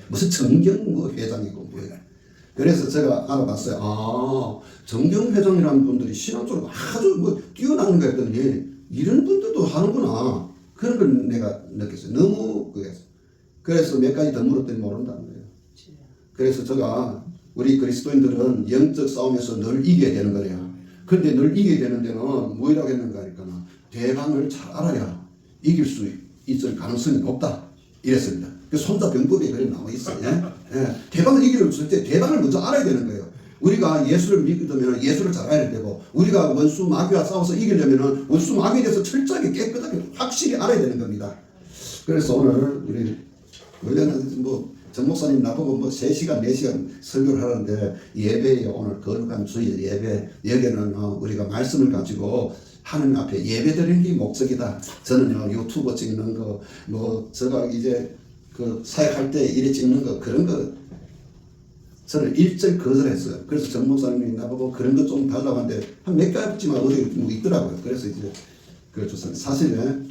무슨 정경 회장이고 뭐야. 그래서 제가 알아봤어요. 정경 회장이라는 분들이 신앙적으로 아주 뛰어난 거 했더니 이런 분들도 하는구나. 그런 걸 내가 느꼈어요. 너무 그래서 몇 가지 더 물었더니 모른다는 거예요. 그래서 제가 우리 그리스도인들은 영적 싸움에서 늘 이겨야 되는 거래요. 그런데 늘 이겨야 되는 데는 뭐라고 했는가 하니까 대방을 잘 알아야 이길 수 있을 가능성이 높다. 이랬습니다. 그 손자병법에 그래 나와 있어요. 대방을 이길 때 대방을 먼저 알아야 되는 거예요. 우리가 예수를 믿으면 예수를 잘 알아야 되고 우리가 원수 마귀와 싸워서 이기려면 원수 마귀에 대해서 철저하게 깨끗하게 확실히 알아야 되는 겁니다. 그래서 오늘 우리 원래는 정 목사님 나보고 3시간 4시간 설교를 하는데 예배에 오늘 거룩한 주일 예배 여기는 우리가 말씀을 가지고 하나님 앞에 예배 드리는 게 목적이다. 저는요 유튜브 찍는 거 제가 이제 그 사역할 때 이래 찍는 거 그런 거 저는 일절 거절했어요. 그래서 정 목사님이 나보고 그런 거 좀 달라고 하는데 한 몇 가지만 어디 있더라고요. 그래서 이제 그렇죠. 사실은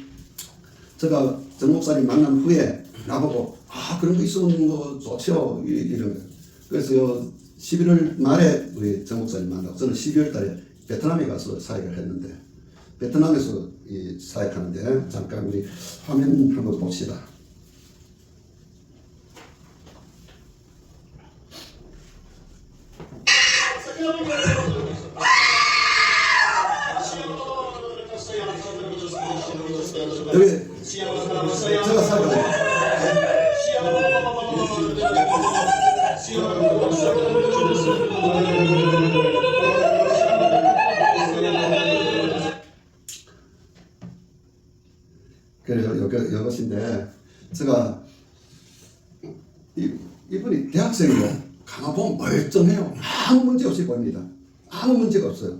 제가 정 목사님 만난 후에 나보고 그런 거 있으면 좋죠 이런 거. 그래서 11월 말에 우리 정 목사님 만나고 저는 12월 달에 베트남에 가서 사역을 했는데 베트남에서 사역하는데 잠깐 우리 화면 한번 봅시다. 여기 제가 사역합니다. 그래서 이것인데 제가 이분이 대학생이고 가만보면 멀쩡해요. 아무 문제 없이 보입니다. 아무 문제가 없어요.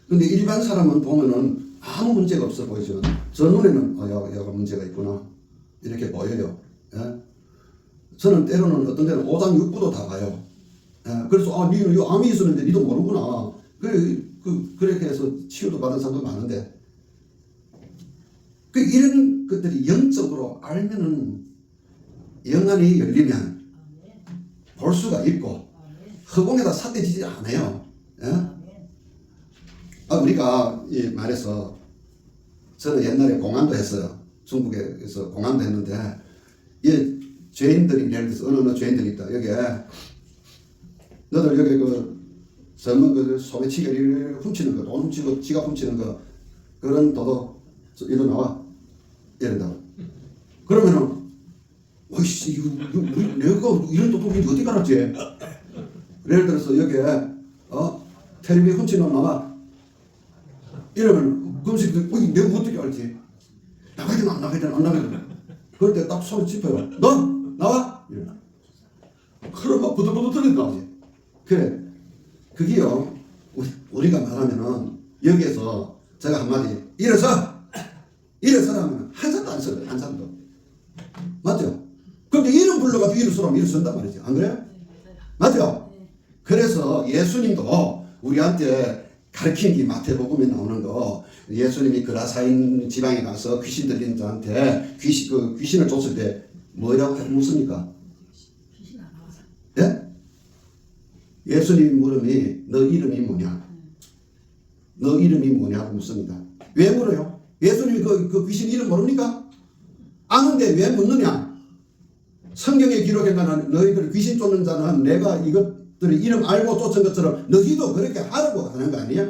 근데 일반 사람은 보면은 아무 문제가 없어 보이지만 저 눈에는 여가 문제가 있구나 이렇게 보여요. 저는 때로는 어떤 데는 5장 6부도 다 봐요. 그래서 니는 이 암이 있었는데 니도 모르구나. 그렇게 해서 치유도 받은 사람도 많은데 이런 것들이 영적으로 알면은 영안이 열리면 볼 수가 있고 허공에다 삿대지지 않아요. 예? 우리가 이 말해서 저는 옛날에 공안도 했어요. 중국에서 공안도 했는데 이 죄인들이 예를 들어서 어느 죄인들이 있다. 여기에 너들 여기 그 젊은 그 소매치기를 훔치는 거, 돈 훔치고 지갑 훔치는 거 그런 도둑 이리 나와 이런다. 그러면은 어이씨 이거 내가 이런 도둑인지 어디 알았지? 예를 들어서 여기에 텔레비 훔치는 놈 나와 이러면 금식 내가 어떻게 알지? 나가야 되나 안 나가야 되나 안 나가야 되나 그럴 때 딱 손을 짚어요. 너 나와 이래. 그럼 막 부들부들 떨린다 나오지. 그래 그게요 우리가 말하면은 여기에서 제가 한마디 일어서라면 한 사람도 안 써요. 한 사람도 맞죠? 근데 이름 불러가지고 일어서라면 일어선단 말이죠. 안 그래요? 맞죠? 그래서 예수님도 우리한테 가르친 게 마태복음에 나오는 거 예수님이 그라사인 지방에 가서 귀신 들린 자한테 귀신을 줬을 때 뭐라고 묻습니까? 귀신 안 나와서. 예? 예수님이 물음이 너 이름이 뭐냐? 너 이름이 뭐냐고 묻습니다. 왜 물어요? 예수님이 그 귀신 이름 모릅니까? 아는데 왜 묻느냐? 성경에 기록해가는 너희들 귀신 쫓는 자는 내가 이것들의 이름 알고 쫓은 것처럼 너희도 그렇게 하라고 하는 거 아니야?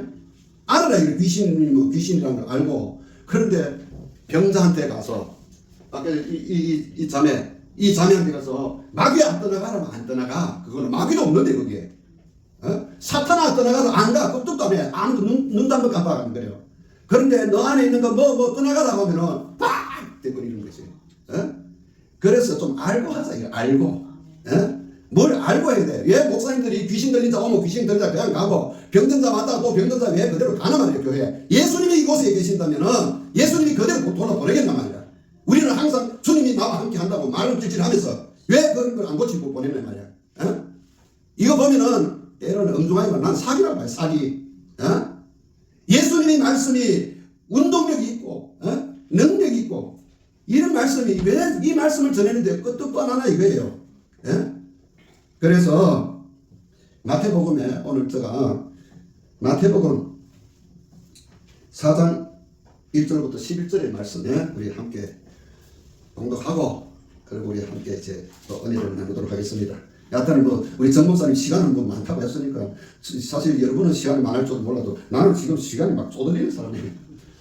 알아라 이거 귀신이라는 걸 알고. 그런데 병자한테 가서 아까 이 자매한테 가서 마귀 안 떠나가라면 안 떠나가. 그거는 마귀도 없는데 그게 사탄아 떠나가라 안 가. 끄떡도 안 해. 아무도 눈도 한번 깜빡하는 거예요. 그런데 너 안에 있는 거 뭐 떠나가라고 하면은 팍 돼버리는 거지. 그래서 좀 알고 하자 이거 알고. 뭘 알고 해야 돼. 왜 목사님들이 귀신 들린 자 오면 귀신 들린 자 그냥 가고 병든 자 왔다가 또 병든 자 왜 그대로 가나 말이에요. 교회에 예수님이 이곳에 계신다면은 예수님이 그대로 돌아보내겠단 말이야. 우리는 항상 주님이 나와 함께 한다고 말을 찔찔하면서 왜 그런 걸 안 고치고 보내는 말이야. 이거 보면은 때로는 엉뚱하게 말하면 난 사기라고 봐요. 사기. 예수님의 말씀이 운동력이 있고 능력이 있고 이런 말씀이 왜 이 말씀을 전했는데 끝도 뻔하나 이거예요. 그래서 마태복음에 오늘 제가 마태복음 4장 1절부터 11절의 말씀에 우리 함께 공독하고 그리고 우리 함께 이제 또 은혜를 나누도록 하겠습니다. 여하튼 우리 정 목사님 시간은 많다고 했으니까 사실 여러분은 시간이 많을 줄도 몰라도 나는 지금 시간이 막 쪼들리는 사람이에요.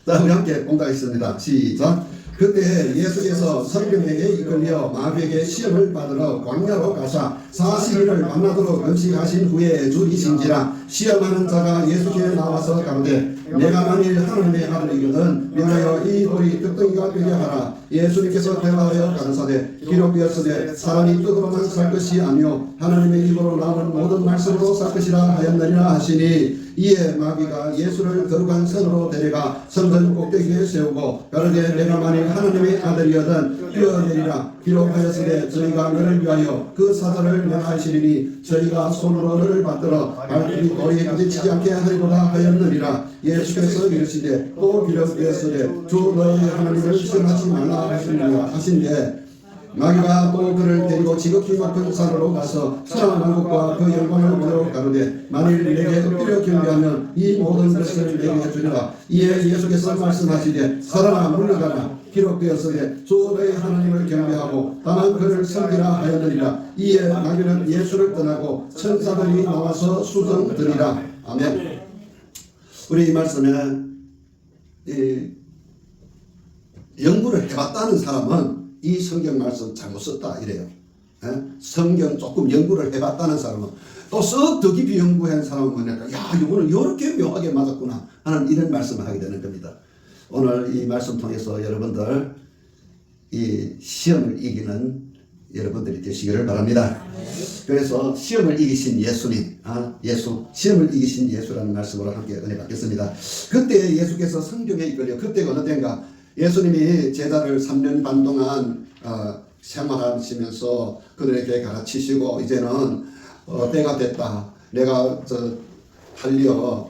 자, 우리 함께 공독하겠습니다. 시작. 그때 예수께서 성경에게 이끌려 마귀에게 시험을 받으러 광야로 가사 40일을 만나도록 음식하신 후에 죽이신지라. 시험하는 자가 예수께 나와서 가로되 내가 만일 하나님의 아들이거든 명하여 이 돌이 떡덩이가 되게 하라. 예수님께서 대답하여 가라사대 기록되었으되 사람이 떡으로만 살 것이 아니요 하나님의 입으로 나오는 모든 말씀으로 살 것이라 하였느니라 하시니. 이에 마귀가 예수를 거룩한 성으로 데려가 성전 꼭대기에 세우고 가로되 내가 만일 하나님의 아들이거든 뛰어내리라. 기록하였으되 저희가 너를 위하여 그 사자를 명하시리니 저희가 손으로 너를 받들어 발길이 돌에 부딪히지 않게 하리로다 하였느니라. 예수께서 이르시되 또 기록되었으되 주 너희 하나님을 시험하지 말라 하신데 마귀가 또 그를 데리고 지극히 높은 산으로 가서 천하 만국과 그 영광을 보러 가로되 만일 내게 엎드려 경배하면 이 모든 것을 내게 주리라. 이에 예수께서 말씀하시되 사람아 물러가라. 기록되었으되 주 너희 하나님을 경배하고 다만 그를 섬기라 하였느니라. 이에 마귀는 예수를 떠나고 천사들이 나와서 수정드리라. 아멘. 우리 이 말씀에 연구를 해봤다는 사람은 이 성경 말씀 잘못 썼다 이래요. 성경 조금 연구를 해봤다는 사람은 또 썩 더 깊이 연구한 사람은 뭐냐까 야 이거는 이렇게 묘하게 맞았구나 하는 이런 말씀을 하게 되는 겁니다. 오늘 이 말씀 통해서 여러분들 이 시험을 이기는 여러분들이 되시기를 바랍니다. 그래서 시험을 이기신 예수님, 시험을 이기신 예수라는 말씀으로 함께 은혜 받겠습니다. 그때 예수께서 성경에 이끌려 그때가 어느 때인가 예수님이 제자를 3년 반 동안 생활하시면서 그들에게 가르치시고 이제는 때가 됐다. 내가 달려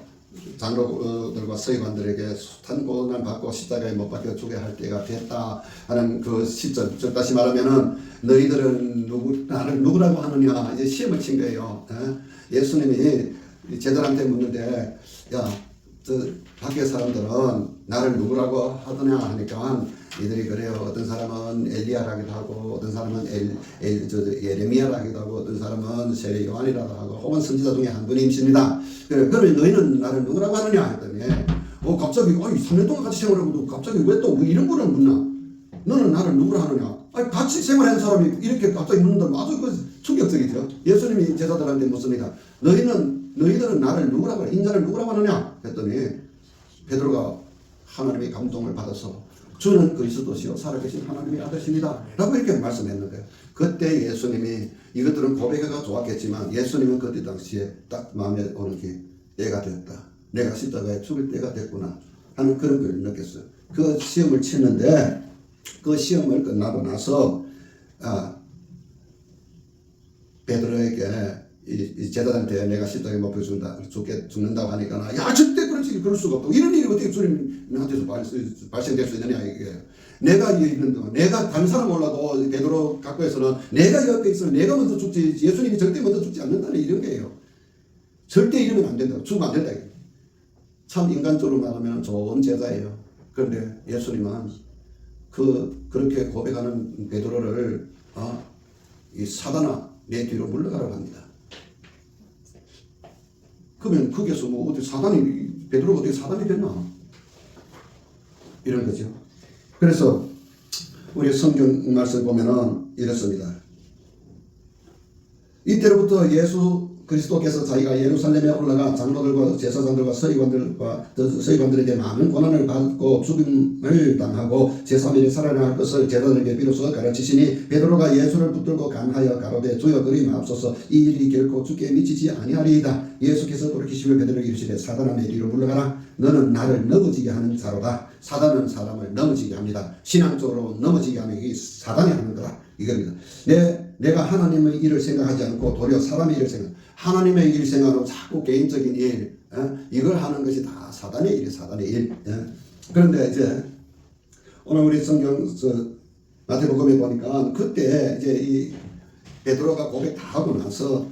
장로들과 서기관들에게 숱한 고난을 받고 십자가에 못 박혀 죽어야 할 때가 됐다 하는 그 시점, 즉 다시 말하면은 너희들은 나를 누구라고 하느냐 이제 시험을 친 거예요. 예수님이 제자들한테 묻는데 저 밖에 사람들은 나를 누구라고 하더냐 하니까 이들이 그래요. 어떤 사람은 엘리야라기도 하고 어떤 사람은 예레미야라기도 하고 어떤 사람은 세례 요한이라고 하고 혹은 선지자 중에 한 분이십니다. 그러면 너희는 나를 누구라고 하느냐 했더니 갑자기 3년 동안 같이 생활하고도 갑자기 왜 또 이런 거를 묻나? 너는 나를 누구라 하느냐? 같이 생활한 사람이 이렇게 갑자기 묻는다면 아주 충격적이죠. 예수님이 제자들한테 묻습니다. 너희들은 나를 누구라고 하냐? 인자를 누구라고 하느냐? 했더니 베드로가 하나님의 감동을 받아서 주는 그리스도시요 살아계신 하나님의 아들이십니다 라고 이렇게 말씀했는데 그때 예수님이 이것들은 고백가 좋았겠지만 예수님은 그때 당시에 딱 마음에 오는 게 때가 됐다. 내가 십자가에 죽을 때가 됐구나 하는 그런 걸 느꼈어요. 그 시험을 치는데 그 시험을 끝나고 나서 베드로에게 이 제자들한테 내가 십자가에 못 죽는다고 하니까 야 절대 그럴 수가 없다. 이런 일이 어떻게 주님한테서 발생될 수 있느냐 이게. 내가 있는 동안 내가 다른 사람 몰라도 베드로 각도에서는 내가 옆에 있으면 내가 먼저 죽지 예수님이 절대 먼저 죽지 않는다는 이런 거예요. 절대 이러면 안 된다. 죽으면 안 된다. 참 인간적으로 말하면 좋은 제자예요. 그런데 예수님은 그렇게 고백하는 베드로를 이 사단아 내 뒤로 물러가라고 합니다. 그러면 거기서 뭐 어떻게 베드로가 어떻게 사단이 됐나? 이런 거죠. 그래서 우리 성경 말씀 보면은 이렇습니다. 이때로부터 예수 그리스도께서 자기가 예루살렘에 올라가 장로들과 제사장들과 서기관들에게 많은 고난을 받고 죽임을 당하고 제3일에 살아날 것을 제자들에게 비로소 가르치시니 베드로가 예수를 붙들고 간하여 가로되 주여 그리 마옵소서 이 일이 결코 주께 미치지 아니하리이다. 예수께서 돌이키시며 베드로에게 이르시되 사단아 내 뒤로 물러가라. 너는 나를 넘어지게 하는 자로다. 사단은 사람을 넘어지게 합니다. 신앙적으로 넘어지게 하면 이게 사단이 하는 거다 이겁니다. 내가 하나님의 일을 생각하지 않고 도리어 사람의 일을 생각. 하나님의 일 생각하고 자꾸 개인적인 일 이걸 하는 것이 다 사단의 일이 사단의 일. 그런데 이제 오늘 우리 성경 마태복음에 보니까 그때 이제 이 베드로가 고백 다 하고 나서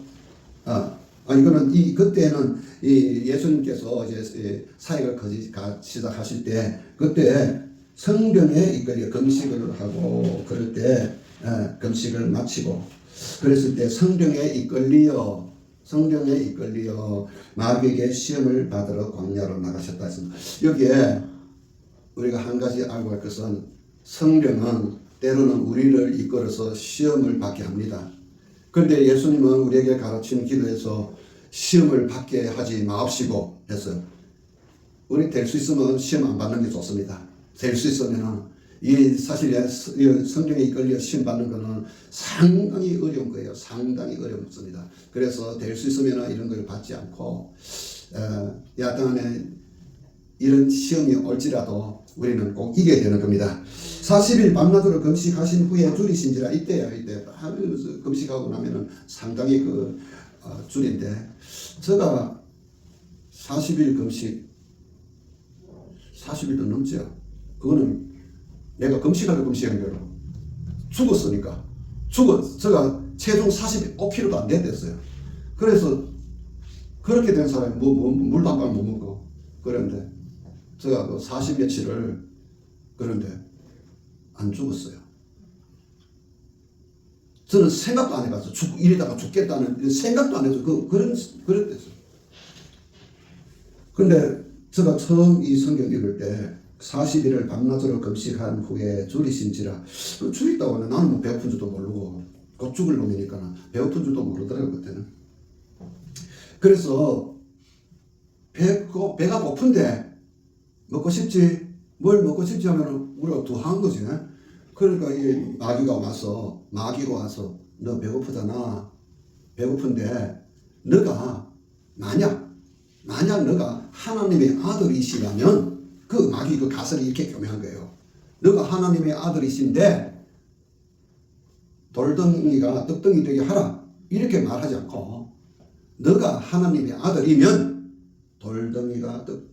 이거는 그때는 이 예수님께서 이제 사역을 시작하실 때 그때 성경에 이끌려 금식을 하고 그럴 때 금식을 마치고 그랬을 때 성경에 이끌려 마귀에게 시험을 받으러 광야로 나가셨다 했습니다. 여기에 우리가 한 가지 알고 할 것은 성령은 때로는 우리를 이끌어서 시험을 받게 합니다. 그런데 예수님은 우리에게 가르치는 기도에서 시험을 받게 하지 마옵시고 했어요. 우리 될 수 있으면 시험 안 받는 게 좋습니다. 될 수 있으면 사실 성경에 이끌려 시험 받는 거는 상당히 어려운 거예요. 상당히 어렵습니다. 그래서 될 수 있으면 이런 걸 받지 않고 야당에 이런 시험이 올지라도 우리는 꼭 이겨야 되는 겁니다. 40일 밤낮으로 금식하신 후에 줄이신지라 이때 금식하고 나면은 상당히 줄인데 제가 40일 금식 40일도 넘죠. 그거는 내가 금식한 거예요. 죽었으니까. 제가 체중 45kg도 안 됐어요. 그래서 그렇게 된 사람이 물도 한 방 못 먹고 그런데 제가 40며칠을 그런데 안 죽었어요. 저는 생각도 안 해봤어요. 이러다가 죽겠다는 생각도 안 해서 그랬댔어요. 근데 제가 처음 이 성경 읽을 때 40일을 밤낮으로 금식한 후에 줄이신지라 줄이다고 하면 나는 뭐 배고픈 줄도 모르고 곧 죽을 놈이니까 배고픈 줄도 모르더라고요 그때는. 그래서 배가 고픈데 먹고 싶지 뭘 먹고 싶지 하면 우리가 두한 거지. 그러니까 이 마귀가 와서 너 배고프잖아. 배고픈데 너가 만약 너가 하나님의 아들이시라면 그 마귀 가설이 이렇게 교묘한 거예요. 너가 하나님의 아들이신데 돌덩이가 떡덩이 되게 하라 이렇게 말하지 않고 너가 하나님의 아들이면 돌덩이가 돌덩이가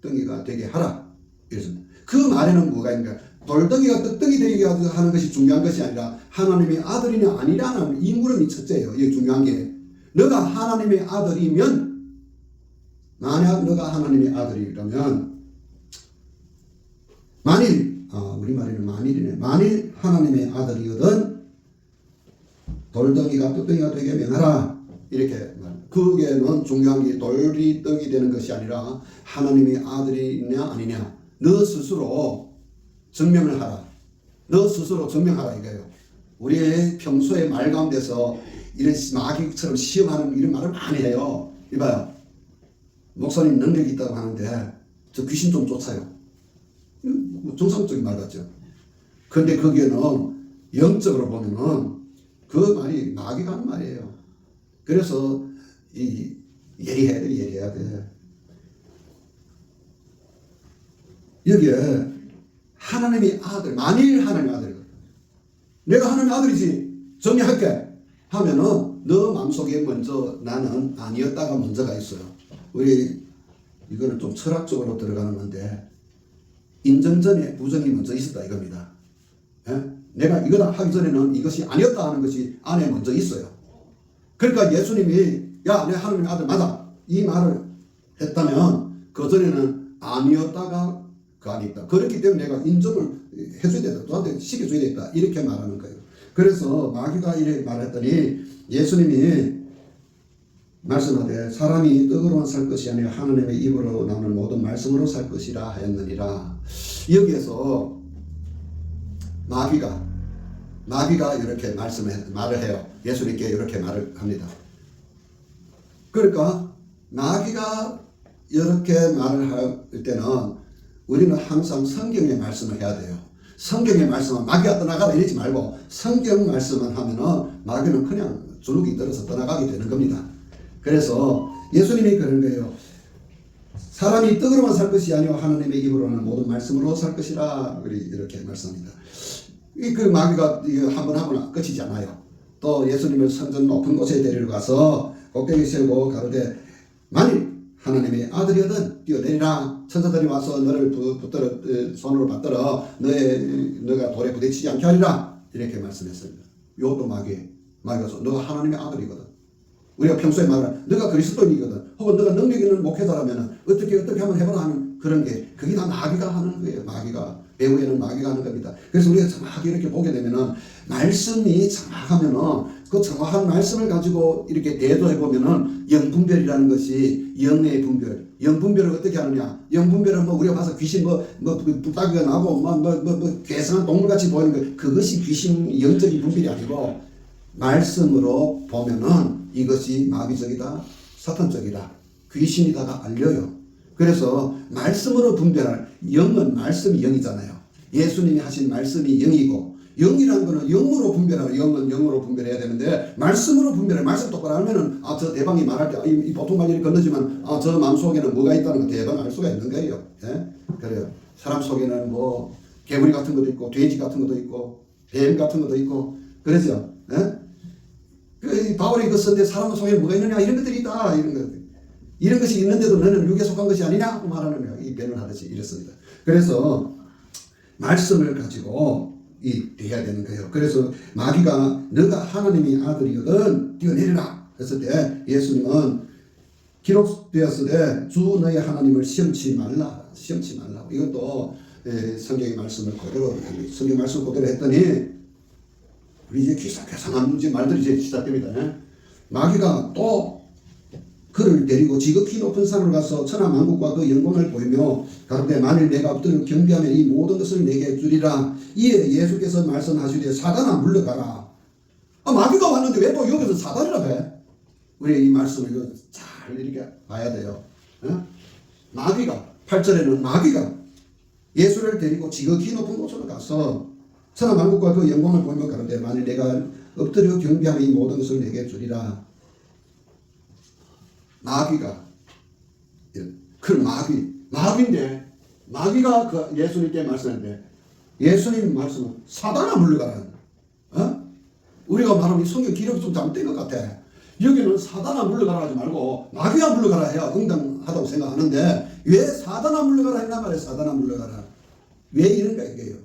떡덩이가 되게 하라. 이랬습니다. 그 말에는 뭐가 있는가? 돌덩이가 떡덩이 되게 하는 것이 중요한 것이 아니라 하나님의 아들이냐 아니냐는 이 물음이 첫째예요. 이게 중요한 게 너가 하나님의 아들이면 만약 너가 하나님의 아들이라면 만일 우리말에는 만일이네. 만일 하나님의 아들이거든 돌덩이가 떡덩이가 되게 명하라. 이렇게 말합니다. 그게는 중요한 게 돌이 떡이 되는 것이 아니라 하나님의 아들이냐 아니냐 너 스스로 증명을 하라. 너 스스로 증명하라 이거예요. 우리의 평소의 말 가운데서 이런 마귀처럼 시험하는 이런 말을 많이 해요. 이봐요. 목사님 능력이 있다고 하는데 저 귀신 좀 쫓아요. 정상적인 말 같죠. 근데 거기에는 영적으로 보면은 그 말이 마귀가 하는 말이에요. 그래서 예리해야 돼. 여기에 하나님의 아들, 만일 하나님의 아들이거든. 내가 하나님의 아들이지 정리할게 하면은 너 마음속에 먼저 나는 아니었다가 먼저가 있어요. 우리 이거는 좀 철학적으로 들어가는 건데 인정 전에 부정이 먼저 있었다 이겁니다. 예? 내가 이거다 하기 전에는 이것이 아니었다 하는 것이 안에 먼저 있어요. 그러니까 예수님이 야, 내 하나님의 아들 맞아 이 말을 했다면 그 전에는 아니었다가 그 안에 있다. 그렇기 때문에 내가 인정을 해줘야 된다. 너한테 시켜줘야 된다. 이렇게 말하는 거예요. 그래서 마귀가 이렇게 말했더니 예수님이 말씀하되 사람이 떡으로만 살 것이 아니라 하나님의 입으로 나오는 모든 말씀으로 살 것이라 하였느니라. 여기에서 마귀가 이렇게 말을 해요. 예수님께 이렇게 말을 합니다. 그러니까 마귀가 이렇게 말을 할 때는 우리는 항상 성경의 말씀을 해야 돼요. 성경의 말씀은 마귀가 떠나가라 이러지 말고 성경 말씀만 하면은 마귀는 그냥 주눅이 들어서 떠나가게 되는 겁니다. 그래서 예수님이 그런 거예요. 사람이 떡으로만 살 것이 아니라 하나님의 입으로는 모든 말씀으로 살 것이라 이렇게 말씀합니다. 그 마귀가 한번 하거나 끝이지 않아요. 또 예수님을 성전 높은 곳에 데리러 가서 꼭대기 세우고 가로되 만일 하나님의 아들이거든 뛰어내리라. 천사들이 와서 너를 붙들어 손으로 받들어 너가 돌에 부딪히지 않게 하리라. 이렇게 말씀했습니다. 이것도 마귀가 너가 하나님의 아들이거든. 우리가 평소에 말하는 너가 그리스도인이거든. 혹은 너가 능력 있는 목회자라면 어떻게 한번 해보라 하는 그런 게 그게 다 마귀가 하는 거예요. 마귀가 배후에는 마귀가 하는 겁니다. 그래서 우리가 정확히 이렇게 보게 되면은 말씀이 정확하면은 그 정확한 말씀을 가지고 이렇게 대조해 보면은 영분별이라는 것이 영의 분별. 영분별을 어떻게 하느냐? 영분별은 뭐 우리가 봐서 귀신 붓다귀가 나고 괴성한 동물같이 보이는 거 그것이 귀신 영적인 분별이 아니고 말씀으로 보면은 이것이 마귀적이다, 사탄적이다, 귀신이다가 알려요. 그래서 말씀으로 분별할 영은 말씀이 영이잖아요. 예수님이 하신 말씀이 영이고 영이라는 거는 영으로 분별하는 영은 영으로 분별해야 되는데 말씀으로 분별해. 말씀 똑바로 알면은 저 대방이 말할 때 이 보통 관리를 건너지만 저 마음속에는 뭐가 있다는 거 대방 알 수가 있는 거예요. 예? 그래요. 사람 속에는 뭐 개구리 같은 것도 있고 돼지 같은 것도 있고 뱀 같은 것도 있고 그러죠. 예? 바울이 그 썼는데 사람 속에 뭐가 있느냐 이런 것들이 있다 이런 것이 있는데도 너는 육에 속한 것이 아니냐 말하는 거예요. 이 변론하듯이 이랬습니다. 그래서 말씀을 가지고 돼야 되는 거예요. 그래서 마귀가 너가 하나님의 아들이거든 뛰어내리라 했을 때 예수님은 기록되었으되 주 너의 하나님을 시험치 말라고 이것도 성경의 말씀을 그대로 성경 말씀 그대로 했더니 우리 이제 괴상한 말들이 이제 시작됩니다. 마귀가 또 그를 데리고 지극히 높은 산으로 가서 천하 만국과 그 영광을 보이며 가로되 만일 내가 엎드려 경배하면 이 모든 것을 내게 주리라. 이에 예수께서 말씀하시되 사단아 물러가라. 마귀가 왔는데 왜 또 여기서 사단이라 해? 우리 이 말씀을 잘 이렇게 봐야 돼요. 마귀가 8절에는 마귀가 예수를 데리고 지극히 높은 곳으로 가서 천하 만국과 그 영광을 보이며 가로되 만일 내가 엎드려 경배하면 이 모든 것을 내게 주리라. 마귀가 그 마귀인데 마귀가 그 예수님께 말씀했는데 예수님 말씀은 사단아 물러가라. 우리가 말하면 성경 기록이 좀 잘못된 것 같아. 여기는 사단아 물러가라 하지 말고 마귀가 물러가라 해야 응당 가능하다고 생각하는데 왜 사단아 물러가라 했나 말이에요. 사단아 물러가라. 왜 이런가 이게요.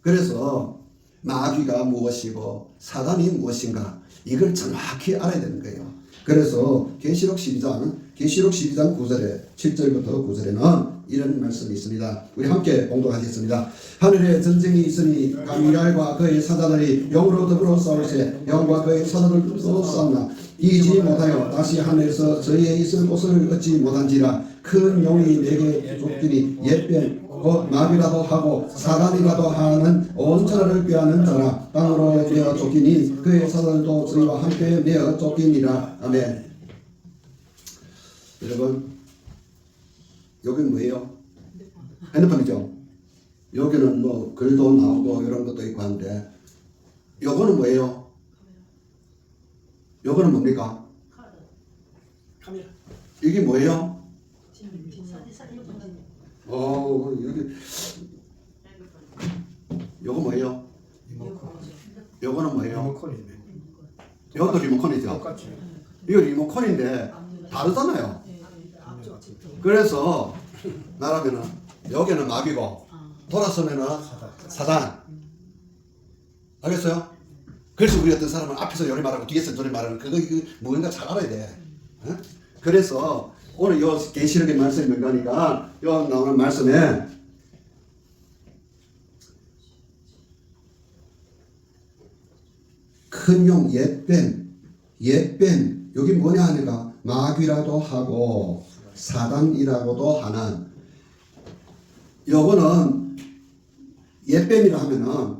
그래서 마귀가 무엇이고 사단이 무엇인가 이걸 정확히 알아야 되는 거예요. 그래서 계시록 12장 9절에 7절부터 9절에는 이런 말씀이 있습니다. 우리 함께 봉독하겠습니다. 하늘에 전쟁이 있으니 미랄과 그의 사자들이 영으로 더불어 싸울세 영과 그의 사자들도 싸우나 이기지 못하여 다시 하늘에서 저희의 있을 곳을 얻지 못한지라. 큰 용이 내게 쫓기니 옛뱀 곧 마귀라도 하고 사단이라도 하는 온 천하를 꾀하는 자라. 땅으로 내어 쫓기니 그의 사자들도 저희와 함께 내어 쫓기니라. 아멘. 여러분 여기 뭐예요? 핸드폰이죠. 여기는 뭐 글도 나오고 이런 것도 있고 한데 요거는 뭐예요? 요거는 뭡니까? 카메라. 이게 뭐예요? 여기 요거 뭐예요? 요거는 뭐예요? 리모컨이네. 요것도 리모컨이죠. 똑같이. 이거 리모컨인데 다르잖아요. 그래서 말하면은 여기는 마귀고 돌아서면은 사단. 알겠어요? 그래서 우리 어떤 사람은 앞에서 요리 말하고 뒤에서 저리 말하는 그거 뭔가 잘 알아야 돼. 어? 그래서 오늘 요 계시록의 말씀이 뭔가니까 요 나오는 말씀에 큰 용 옛뱀 여기 뭐냐 하니까 마귀라도 하고 사단이라고도 하는 요거는 옛뱀이라 하면은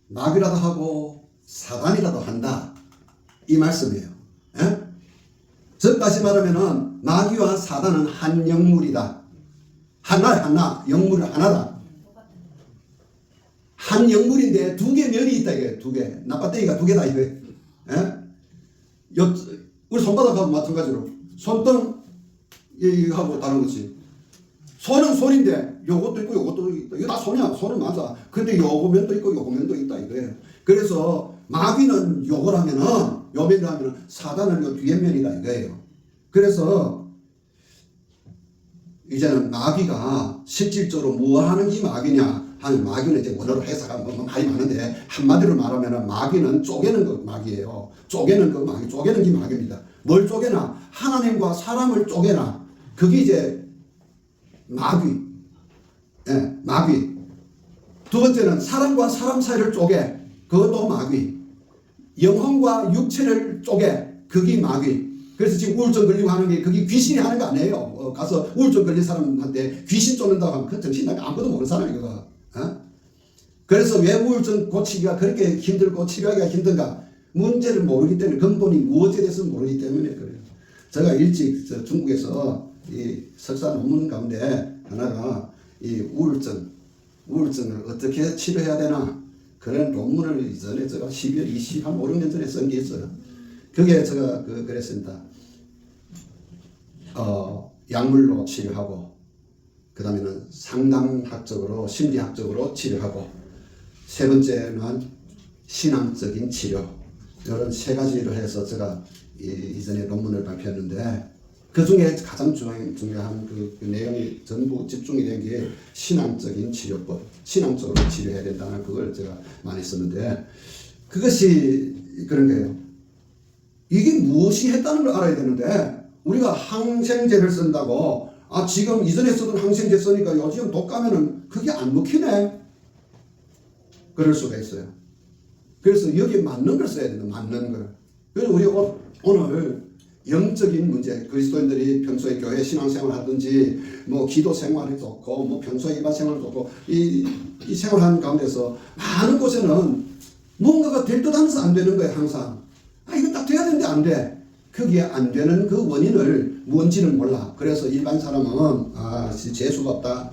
마귀라도 하고 사단이라도 한다 이 말씀이에요. 예? 즉 다시 말하면은 마귀와 사단은 한 영물이다. 하나 영물은 하나다. 한 영물인데 두 개 면이 있다 이게 두 개. 나빠떼기가 두 개다 이거. 예? 우리 손바닥하고 마찬가지로 손등 이하고 다른 거지. 손은 손인데 요것도 있고 요것도 있다. 이거 다 손이야. 손은 맞아. 근데 요거 면도 있고 요거 면도 있다 이거예요. 그래서 마귀는 요거라면은 요 면이라면은 사단은 요 뒤에 면이다 이거예요. 그래서 이제는 마귀가 실질적으로 뭐 하는 게 마귀냐 하는 마귀는 이제 원어로 해석하면 뭐 많이 많은데 한마디로 말하면은 마귀는 쪼개는 거 마귀예요. 쪼개는 거 마귀, 쪼개는 게 마귀입니다. 뭘 쪼개나? 하나님과 사람을 쪼개나. 그게 이제 마귀. 예, 마귀. 두 번째는 사람과 사람 사이를 쪼개. 그것도 마귀. 영혼과 육체를 쪼개. 그게 마귀. 그래서 지금 우울증 걸리고 하는 게 그게 귀신이 하는 거 아니에요. 가서 우울증 걸린 사람한테 귀신 쫓는다고 하면 그 정신이 아무것도 모르는 사람이거든. 그래서 왜 우울증 고치기가 그렇게 힘들고 치료하기가 힘든가? 문제를 모르기 때문에 근본이 무엇에 대해서 모르기 때문에 그래요. 제가 일찍 중국에서 이 석사 논문 가운데 하나가 이 우울증을 어떻게 치료해야 되나 그런 논문을 이전에 제가 12월 20, 한 5, 6년 전에 쓴 게 있어요. 그게 제가 그랬습니다. 약물로 치료하고 그 다음에는 상담학적으로 심리학적으로 치료하고 세 번째는 신앙적인 치료 이런 세 가지로 해서 제가 이전에 논문을 발표했는데 그 중에 가장 중요한 그 내용이 전부 집중이 된 게 신앙적인 치료법, 신앙적으로 치료해야 된다는 그걸 제가 많이 썼는데 그것이 그런 거예요. 이게 무엇이 했다는 걸 알아야 되는데 우리가 항생제를 쓴다고 지금 이전에 쓰던 항생제 쓰니까 요즘 독 가면은 그게 안 먹히네. 그럴 수가 있어요. 그래서 여기에 맞는 걸 써야 된다. 맞는 걸. 그래서 우리 오늘 영적인 문제, 그리스도인들이 평소에 교회 신앙생활 하든지 뭐 기도 생활이 좋고 뭐 평소에 일반 생활이 좋고 이 생활하는 가운데서 많은 곳에는 뭔가가 될 듯 하면서 안 되는 거예요. 항상. 이거 딱 돼야 되는데 안 돼. 그게 안 되는 그 원인을 뭔지는 몰라. 그래서 일반 사람은 재수가 없다.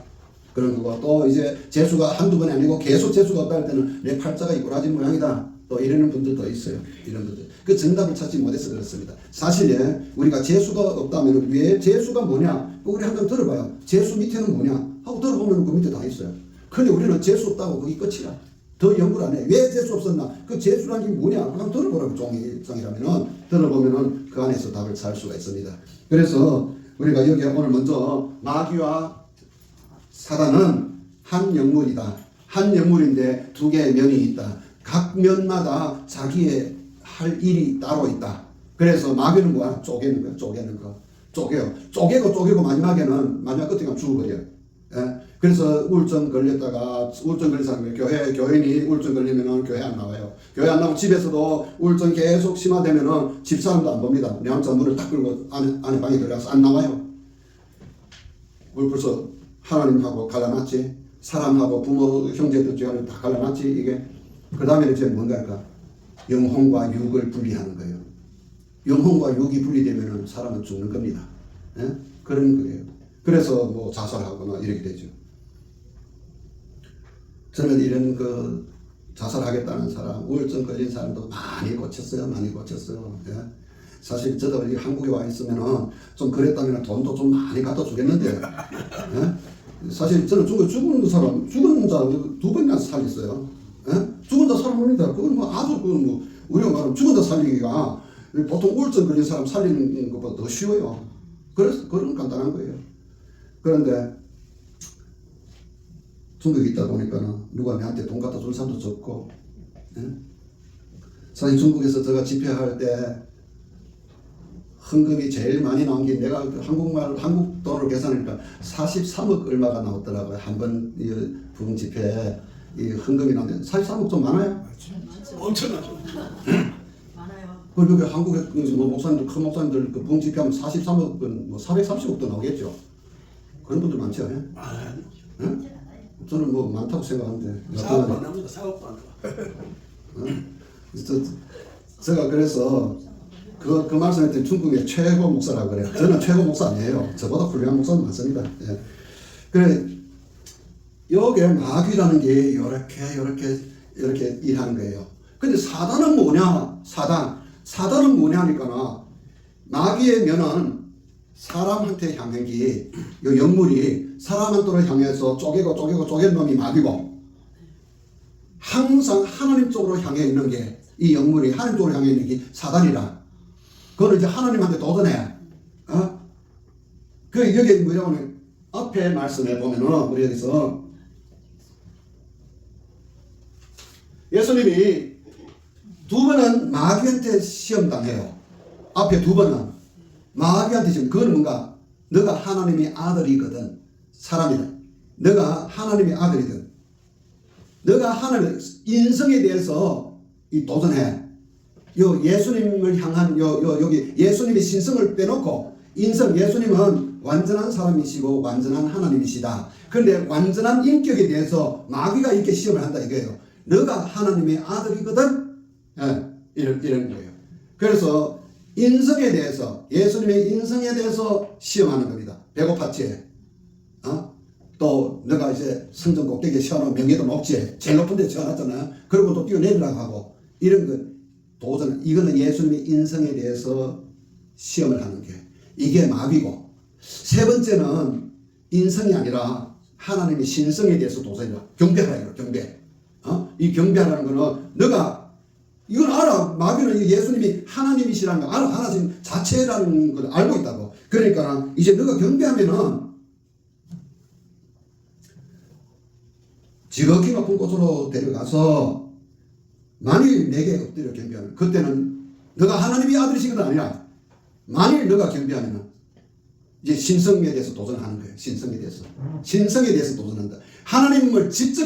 그런 거고 또 이제 재수가 한두 번이 아니고 계속 재수가 없다 할 때는 내 팔자가 이꼬라지 모양이다. 또 이러는 분들도 있어요. 이런 분들. 그 정답을 찾지 못해서 그렇습니다. 사실 우리가 재수가 없다면 왜 재수가 뭐냐? 우리 한번 들어봐요. 재수 밑에는 뭐냐? 하고 들어보면 그 밑에 다 있어요. 근데 우리는 재수 없다고 그게 끝이야. 더 연구를 안 해. 왜 재수 없었나? 그 재수란 게 뭐냐? 한번 들어보라고 종이장이라면은 들어보면은 그 안에서 답을 찾을 수가 있습니다. 그래서 우리가 여기 오늘 먼저 마귀와 사단은 한 영물이다. 한 영물인데 두 개의 면이 있다. 각 면마다 자기의 할 일이 따로 있다. 그래서 마귀는 뭐야? 쪼개는 거야. 쪼개는 거. 쪼개요. 쪼개고 마지막 끝에 가면 죽어버려요. 예? 그래서 우울증 걸렸다가 우울증 걸린 사람이 교인이 우울증 걸리면은 교회 안 나와요. 교회 안 나오고 집에서도 우울증 계속 심화되면은 집사람도 안 봅니다. 내 혼자 문을 딱 끌고 안에 방에 들어가서 안 나와요. 우리 벌써 하나님하고 갈라놨지. 사람하고 부모 형제들 중에 다 갈라놨지. 이게 그 다음에 이제 뭔가 할까? 영혼과 육을 분리하는 거예요. 영혼과 육이 분리되면은 사람은 죽는 겁니다. 예? 그런 거예요. 그래서 뭐 자살하거나 이렇게 되죠. 저는 이런 자살하겠다는 사람, 우울증 걸린 사람도 많이 고쳤어요. 예? 사실 저도 한국에 와 있으면은 좀 그랬다면 돈도 좀 많이 갖다 주겠는데, 예? 사실 저는 죽은 자 두 번이나 살렸어요. 예? 죽은 자 살아봅니다. 그건 뭐 아주 우리가 말하면 죽은 자 살리기가 보통 우울증 걸린 사람 살리는 것보다 더 쉬워요. 그래서 그런 간단한 거예요. 그런데 중국에 있다 보니까는 누가 내한테 돈 갖다 줄 사람도 적고, 예? 사실 중국에서 제가 집회할 때 헌금이 제일 많이 나온 게 내가 한국 돈으로 계산하니까 43억 얼마가 나왔더라고요. 한 번 부흥 집회에 이 헌금이 나왔는데 43억 좀 많아요? 엄청나죠. 많아요. 그리고 한국에 목사님들 큰 목사님들 그 부흥 집회하면 43억은 뭐 430억도 나오겠죠. 그런 분들 많죠. 예? 예? 저는 뭐 많다고 생각하는데. 사업도 안 합니다. 사업도 안 해요. 제가 그래서 그 말씀했더니 중국의 최고 목사라고 그래요. 저는 최고 목사 아니에요. 저보다 훌륭한 목사는 많습니다. 예. 그래, 여기에 마귀라는 게 이렇게 일하는 거예요. 근데 사단은 뭐냐? 사단은 뭐냐 하니까 마귀의 면은 사람한테 향한 게, 이 영물이 사람한테로 향해서 쪼갠 놈이 마귀고, 항상 하나님 쪽으로 향해 있는 게, 이 영물이 하나님 쪽으로 향해 있는 게 사단이라. 그걸 이제 하나님한테 도전해. 그 여기 뭐냐면 앞에 말씀해 보면은 우리 여기서 예수님이 두 번은 마귀한테 시험 당해요. 앞에 두 번은 마귀한테 시험. 그건 뭔가 너가 하나님의 아들이거든. 사람이다. 너가 하나님의 아들이든. 너가 하나님의 인성에 대해서 이 도전해. 예수님을 향한 여기 예수님의 신성을 빼놓고 인성, 예수님은 완전한 사람이시고 완전한 하나님이시다. 그런데 완전한 인격에 대해서 마귀가 이렇게 시험을 한다 이거예요. 너가 하나님의 아들이거든. 예, 이런 거예요. 그래서 인성에 대해서, 예수님의 인성에 대해서 시험하는 겁니다. 배고팠지? 또 너가 이제 성전 꼭대기에 세워놓은 명예도 높지? 제일 높은 데 세워놨잖아요. 그리고 또 뛰어내리라고 하고 이런 거 도전. 이거는 예수님의 인성에 대해서 시험을 하는 게, 이게 마귀고, 세 번째는 인성이 아니라 하나님의 신성에 대해서 도전이라. 경배하라 이거 경배. 이 경배하라는 거는 너가 이건 알아. 마귀는 예수님이 하나님이시라는 거 알아. 하나님 자체라는 걸 알고 있다고. 그러니까 이제 너가 경배하면은 지극히 높은 곳으로 데려가서 만일 내게 엎드려 경배하면, 그때는 너가 하나님의 아들이시거든 아니라, 만일 너가 경배하면 이제 신성에 대해서 도전하는 거예요. 신성에 대해서 도전한다. 하나님을 직접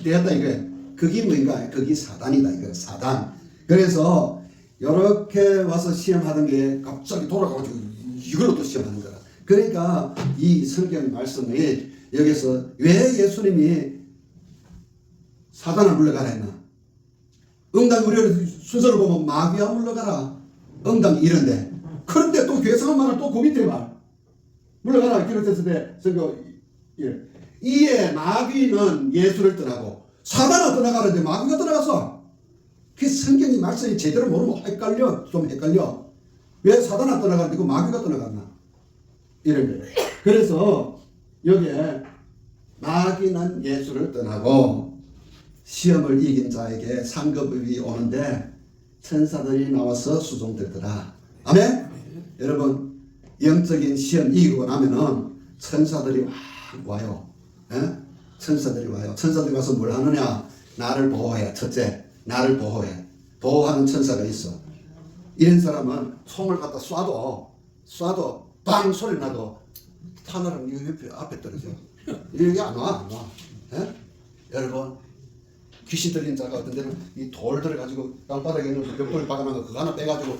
대한다 이거예요. 그게 뭔가? 그게 사단이다 이거예요. 사단. 그래서 이렇게 와서 시험하던 게 갑자기 돌아가가지고 이걸로 또 시험하는 거라. 그러니까 이 성경 말씀이 여기서 왜 예수님이 사단을 물러가라 했나? 응답이 우리 순서를 보면 마귀야 물러가라. 응답이 이런데. 그런데 또 괴상한 말을 또 그 밑에 말. 물러가라. 기록됐을 때 성경 이에 마귀는 예수를 떠나고 사단은 떠나가는데 마귀가 떠나갔어. 그 성경이 말씀이 제대로 모르면 헷갈려. 왜 사단은 떠나가는데 그 마귀가 떠나갔나? 이런 거예요. 그래서 여기에 마귀는 예수를 떠나고 시험을 이긴 자에게 상급이 오는데 천사들이 나와서 수종되더라. 아멘? 여러분, 영적인 시험 이기고 나면은 천사들이 와요. 예? 천사들이 와요. 천사들이 와서 뭘 하느냐? 나를 보호해. 첫째, 나를 보호해. 보호하는 천사가 있어. 이런 사람은 총을 갖다 쏴도 빵 소리 나도 하늘은 이 옆에 앞에 떨어져. 여기 안 와. 예? 여러분, 귀신 들린 자가 어떤 데는 이 돌 들어가지고 땅바닥에 있는 벽돌 박아놓은 거 그거 하나 빼가지고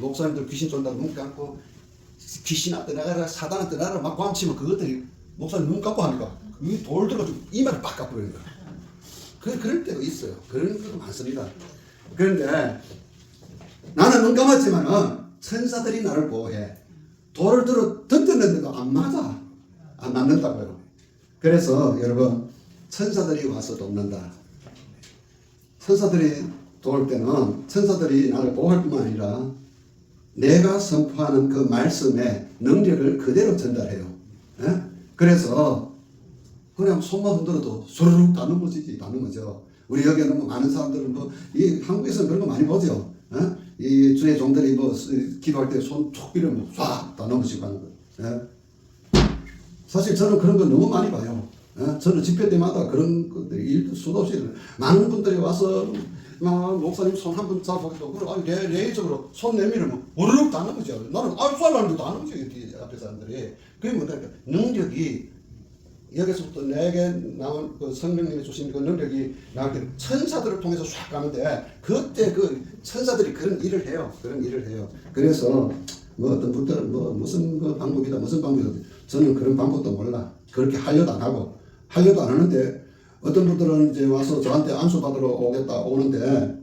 목사님들 귀신 쏜다고 눈 감고 귀신아 떠나가라 사단아 떠나가라 막 광치면 그것들이 목사님 눈 감고 하니까 이 돌 들어가지고 이마를 빡 깎아버리는 거야. 그럴 때도 있어요. 그런 것도 많습니다. 그런데 나는 눈 감았지만은 천사들이 나를 보호해. 돌을 들어 던졌는데도 안 맞아. 안 맞는다고요. 그래서 여러분 천사들이 와서 돕는다. 천사들이 도울 때는 천사들이 나를 보호할 뿐만 아니라 내가 선포하는 그 말씀의 능력을 그대로 전달해요. 예? 그래서 그냥 손만 흔들어도 소르륵 다 넘어져. 우리 여기는 뭐 많은 사람들은 뭐 이 한국에서는 그런 거 많이 보죠. 예? 이 주의 종들이 뭐 기도할 때 손 툭 빌으면 쏴 다 넘어지고 하는 거. 예? 사실 저는 그런 거 너무 많이 봐요. 예? 저는 집회 때마다 그런 것들이 일도 수도 없이 많은 분들이 와서 목사님 손 한 번 잡아보기도 그러고 레이저로 손 내밀으면 우르륵 다 넘어져. 나는 쏴라는데 다 넘어져. 앞에 사람들이. 그게 뭐냐 능력이 여기서부터 내게 나온 그 성령님이 주신 그 능력이 나한테 천사들을 통해서 쫙 가는데 그때 그 천사들이 그런 일을 해요. 그래서 뭐 어떤 분들은 뭐 무슨 그 방법이다 무슨 방법이다 저는 그런 방법도 몰라. 그렇게 하려도 안 하는데 어떤 분들은 이제 와서 저한테 안수 받으러 오는데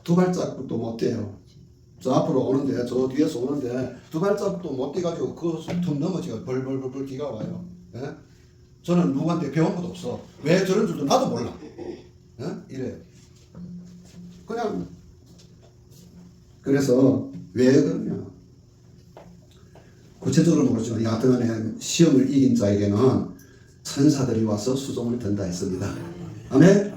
두 발짝도 못 돼요. 저 앞으로 오는데 저 뒤에서 오는데 두 발짝도 못 뛰가지고 그 틈 넘어지가 벌벌벌 기가 와요. 예? 저는 누구한테 배운 것도 없어. 왜 저런 줄도 나도 몰라. 예? 이래. 그냥 그래서 왜 그러냐. 구체적으로 모르지만 여하튼간에 시험을 이긴 자에게는 천사들이 와서 수종을 든다 했습니다. 아멘.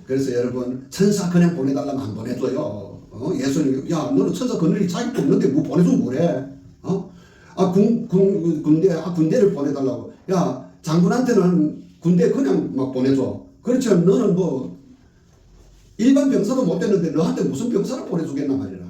그래서 여러분 천사 그냥 보내달라면 안 보내줘요. 예수님 야 너는 천사 그늘이 자기도 없는데 뭐 보내주면 뭐래. 군대를 보내달라고. 야 장군한테는 군대 그냥 막 보내줘. 그렇지만 너는 뭐 일반 병사도 못 됐는데 너한테 무슨 병사를 보내주겠나 말이라.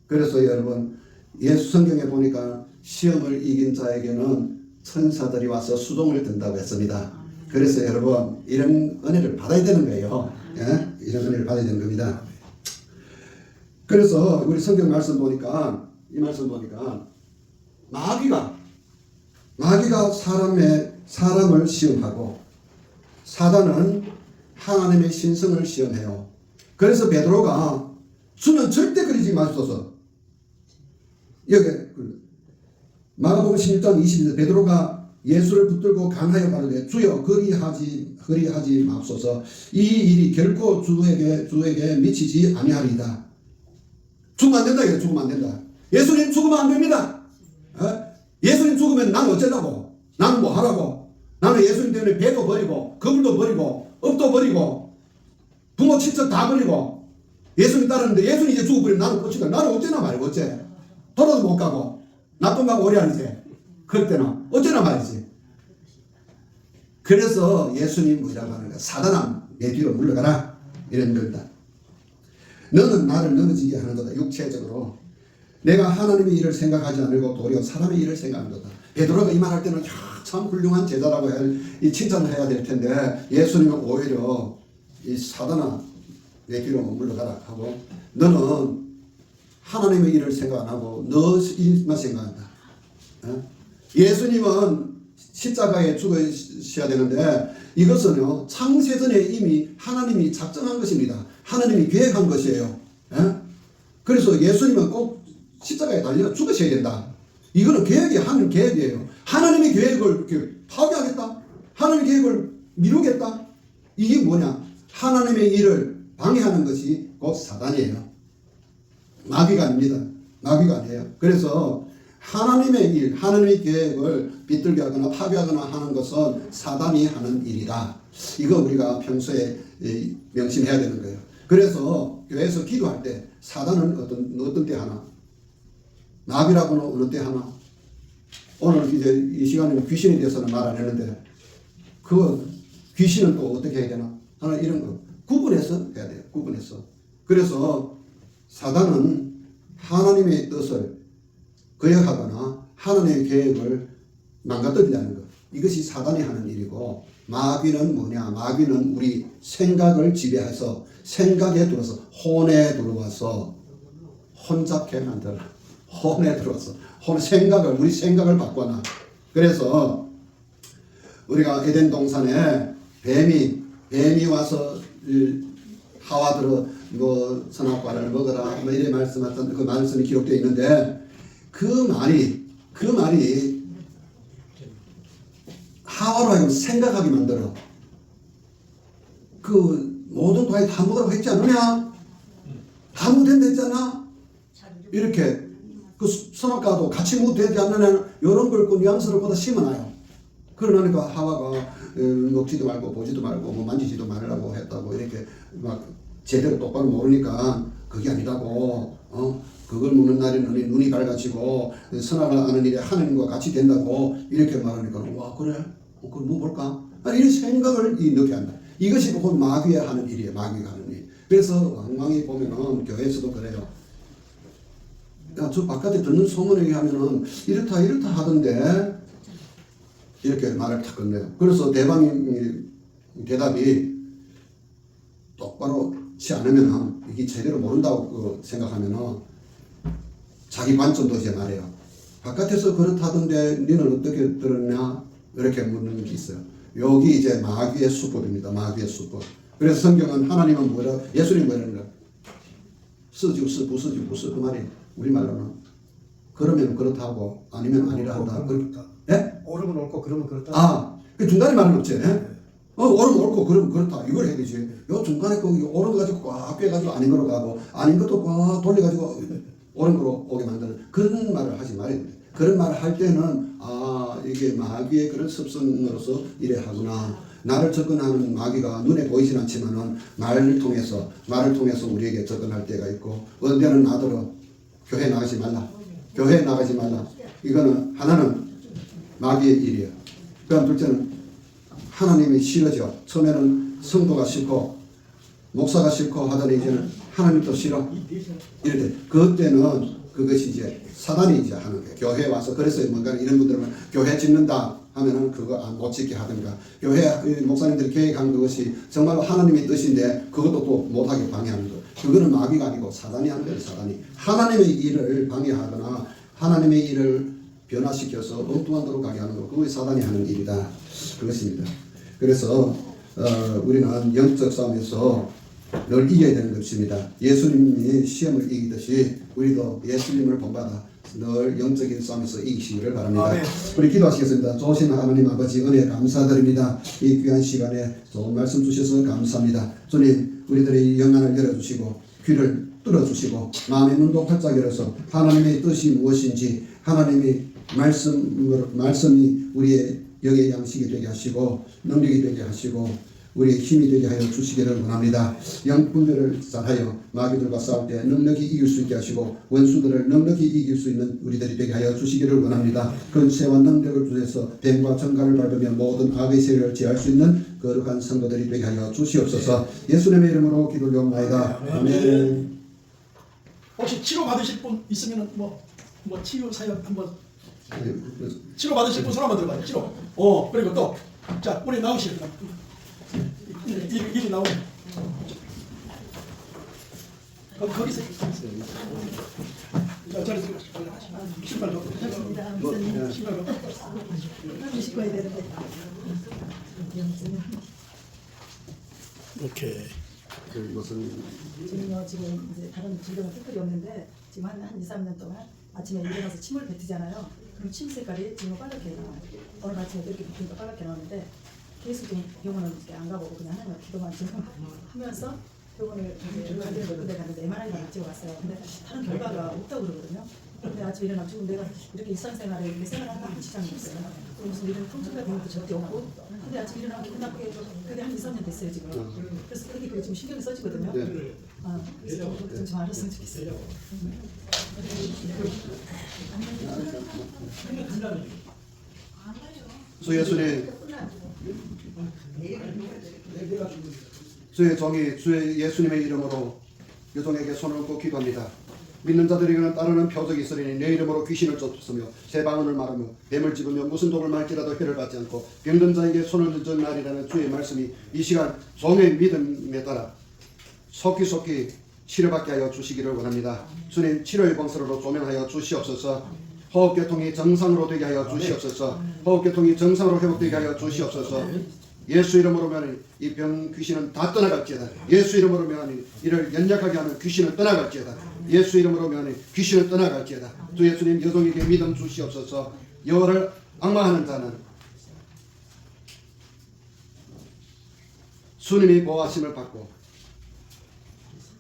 그래서 여러분 예수 성경에 보니까 시험을 이긴 자에게는 천사들이 와서 수종을 든다고 했습니다. 그래서 여러분 이런 은혜를 받아야 되는 거예요. 예? 이런 은혜를 받아야 되는 겁니다. 그래서 우리 성경 말씀 보니까 이 말씀 보니까 마귀가 사람을 시험하고 사단은 하나님의 신성을 시험해요. 그래서 베드로가 주는 절대 그러지 마소서. 여기 마가복음 16장 22절 베드로가 예수를 붙들고 간하여 가르되 주여 그리하지 마옵소서. 이 일이 결코 주에게 미치지 아니하리이다. 죽으면 안 된다. 죽으면 안 된다. 예수님 죽으면 안 됩니다. 예수님 죽으면 난 어쩌라고? 나는 뭐 하라고? 나는 예수님 때문에 배도 버리고 거물도 버리고 업도 버리고 부모 친척 다 버리고 예수님 따르는데 예수님 이제 죽어버리면 나는 끝이다. 나는 어쩌나 말이고 어째? 돌아도 못 가고 나쁜 가고 오래 아니지. 그럴 때는 어쩌나 말이지. 그래서 예수님 뭐라고 하는 거야? 사단아 내 뒤로 물러가라 이런 겁니다. 너는 나를 넘어지게 하는 거다. 육체적으로 내가 하나님의 일을 생각하지 않고 도리어 사람의 일을 생각하는 거다. 베드로가 이 말할 때는 참 훌륭한 제자라고 이 칭찬을 해야 될 텐데 예수님은 오히려 이 사단아 내 뒤로 물러가라 하고 너는 하나님의 일을 생각 안 하고 너 일만 생각한다. 예수님은 십자가에 죽으셔야 되는데 이것은요 창세전에 이미 하나님이 작정한 것입니다. 하나님이 계획한 것이에요. 그래서 예수님은 꼭 십자가에 달려 죽으셔야 된다. 이거는 하나님 계획이에요. 하나님의 계획을 이렇게 파괴하겠다. 하나님의 계획을 미루겠다. 이게 뭐냐? 하나님의 일을 방해하는 것이 곧 사단이에요. 마귀가 아닙니다. 마귀가 아니에요. 그래서 하나님의 일, 하나님의 계획을 비틀게 하거나 파괴하거나 하는 것은 사단이 하는 일이다. 이거 우리가 평소에 명심해야 되는 거예요. 그래서 교회에서 기도할 때 사단은 어떤 때 하나? 마귀라고는 어느 때 하나? 오늘 이제 이 시간에는 귀신에 대해서는 말 안 했는데 그 귀신은 또 어떻게 해야 되나? 하나 이런 거 구분해서 해야 돼요. 구분해서. 그래서 사단은 하나님의 뜻을 거역하거나 하나님의 계획을 망가뜨리려는 것. 이것이 사단이 하는 일이고 마귀는 뭐냐? 마귀는 우리 생각을 지배해서 생각에 들어서 혼에 들어와서 혼잡게 만들어. 혼에 들어와서 우리 생각을 바꿔놔. 그래서 우리가 에덴 동산에 뱀이 와서 하와들어 뭐 선악과를 먹어라 뭐 이래 말씀했던 그 말씀이 기록되어 있는데 그 말이 하와로 하여금 생각하게 만들어. 그 모든 과일 다 먹으라고 했지 않느냐? 다 먹어도 된다 했잖아? 이렇게 그 선악과도 같이 먹어도 되지 않느냐? 이런 걸 그 뉘앙스를 보다 심어놔요. 그러니까 하와가 먹지도 말고 보지도 말고 뭐 만지지도 말라고 했다고 이렇게 막 제대로 똑바로 모르니까 그게 아니라고 그걸 먹는 날에는 눈이 밝아지고 선악을 아는 일에 하나님과 같이 된다고 이렇게 말하니까 와 그래? 그걸 먹어볼까? 아니 이런 생각을 넣게 한다. 이것이 곧 마귀가 하는 일이에요. 마귀가 하는 일. 그래서 왕왕이 보면은 교회에서도 그래요. 야, 저 바깥에 듣는 소문에 의하면은 이렇다 하던데 이렇게 말을 탁 건네요. 그래서 대답이 똑바로 치 않으면은 이게 제대로 모른다고 생각하면은 자기 관점도 이제 말해요. 바깥에서 그렇다던데 너는 어떻게 들었냐? 이렇게 묻는 게 있어요. 여기 이제 마귀의 수법입니다. 마귀의 수법. 그래서 성경은 하나님은 뭐라 예수님 뭐라는 거야? 쓰지우스 부쓰지우스 그 말이 우리말로는 그러면 그렇다고 아니면 아니라 한다. 예? 옳으면 옳고 그러면 그렇다. 그 중간에 말은 없지. 옳으면 옳고 그러면 그렇다. 이걸 해야 되지. 요 중간에 그 옳은 거 가지고 꽉 빼가지고 아닌 거로 가고 아닌 것도 꽉 돌려가지고 옳은 거로 오게 만드는 그런 말을 하지 말아야 돼. 그런 말을 할 때는 이게 마귀의 그런 습성으로서 이래 하구나. 나를 접근하는 마귀가 눈에 보이진 않지만은 말을 통해서 우리에게 접근할 때가 있고 언제는 나더러 교회 나가지 말라. 이거는 하나는 마귀의 일이에요. 그다음 둘째는 하나님이 싫어져. 처음에는 성도가 싫고 목사가 싫고 하더니 이제는 하나님도 싫어. 이럴 때 그때는 그것이 이제 사단이 이제 하는 거예요. 교회에 와서 그래서 뭔가 이런 분들은 교회 짓는다 하면은 그거 못 짓게 하든가 교회 목사님들이 계획한 그것이 정말로 하나님의 뜻인데 그것도 또 못하게 방해하는 거. 그거는 마귀가 아니고 사단이 하는 거예요. 사단이 하나님의 일을 방해하거나 하나님의 일을 변화시켜서 엉뚱한 데로 가게 하는 거. 그것이 사단이 하는 일이다. 그것입니다. 그래서 우리는 영적 싸움에서 늘 이겨야 되는 것입니다. 예수님이 시험을 이기듯이 우리도 예수님을 본받아 늘 영적인 싸움에서 이기시기를 바랍니다. 아멘. 우리 기도하시겠습니다. 좋으신 하나님 아버지 은혜 감사드립니다. 이 귀한 시간에 좋은 말씀 주셔서 감사합니다. 주님 우리들의 영안을 열어주시고 귀를 뚫어주시고 마음의 문도 활짝 열어서 하나님의 뜻이 무엇인지 하나님의 말씀이 우리의 영의 양식이 되게 하시고 능력이 되게 하시고 우리의 힘이 되게 하여 주시기를 원합니다. 영분별을 잘하여 마귀들과 싸울 때 넉넉히 이길 수 있게 하시고 원수들을 넉넉히 이길 수 있는 우리들이 되게 하여 주시기를 원합니다. 근세와 능력을 주셔서 뱀과 정갈을 밟으며 모든 악의 세력을 제할 수 있는 거룩한 성도들이 되게 하여 주시옵소서. 예수님의 이름으로 기도를 드립니다. 아멘. 혹시 치료 받으실 분 있으면 뭐 치유 사역 한번 치료 받으실 분 손 한번 들어봐요. 치료. 그리고 또 자 우리 나오시겠다. 일이 나오네. 거기서 자 자리에서 신발 벗고 신발 벗고 씻고 해야 되는데. 오케이. 지금요 지금 이제 다른 질병은 특별히 없는데 지금 한 2, 3년 동안 아침에 일어나서 침을 뱉으잖아요. 그럼 침 색깔이 지금 빨갛게 나와요. 오늘 아침에 이렇게 뱉으니까 빨갛게 나오는데 계속 좀 병원을 이렇게 안 가보고 그냥 하나님 기도만 지금 하면서 병원을 가는 군데 갔는데 MRI를 찍어 왔어요. 근데 다른 결과가 없다고 그러거든요. 근데 아침에 일어나면 지금 내가 이렇게 일상생활에 이렇게 생활하는 게 지장이 없어요. 무슨 이런 통증과 병도 절대 없고 근데 아침 일어나면 기분 나쁘게 그게 한 2, 3년 됐어요 지금. 그래서 그렇게 그 지금 신경이 써지거든요. 네. 그래서 좀 알았으면 좋겠어요. 주 예수님, 주의 종이 주의 예수님의 이름으로 여종에게 손을 얹고 기도합니다. 믿는 자들에게는 따르는 표적이 있으리니 내 이름으로 귀신을 쫓으며 새 방언을 말하며 뱀을 집으며 무슨 독을 말지라도 해를 받지 않고 병든 자에게 손을 얹은 날이라는 주의 말씀이 이 시간 종의 믿음에 따라 속히 치료받게 하여 주시기를 원합니다. 주님 치료의 방서로 조명하여 주시옵소서. 호흡계통이 정상으로 되게 하여 주시옵소서. 호흡계통이 정상으로 회복되게 하여 주시옵소서. 예수 이름으로 명하니 이 병 귀신은 다 떠나갈지어다. 예수 이름으로 명하니 이를 연약하게 하는 귀신은 떠나갈지어다. 예수 이름으로 명하니 귀신은 떠나갈지어다. 주 예수님 여종에게 믿음 주시옵소서. 여호와를 악망하는 자는 주님이 보호하심을 받고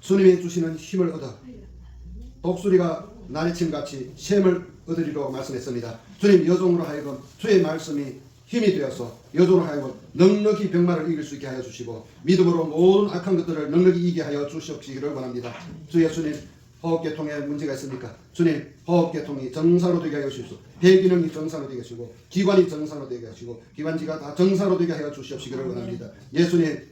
주님이 주시는 힘을 얻어 독수리가 나리침같이 샘을 얻으리라고 말씀했습니다. 주님 여종으로 하여금 주의 말씀이 힘이 되어서 여종으로 하여금 넉넉히 병마를 이길 수 있게 하여 주시고 믿음으로 모든 악한 것들을 넉넉히 이기게 하여 주시옵시기를 원합니다. 주 예수님 호흡계통에 문제가 있습니까? 주님 호흡계통이 정상으로 되게 하여 주시옵소서. 폐기능이 정상으로 되게 하시고 기관이 정상으로 되게 하시고 기관지가 다 정상으로 되게 하여 주시옵시기를 원합니다. 예수님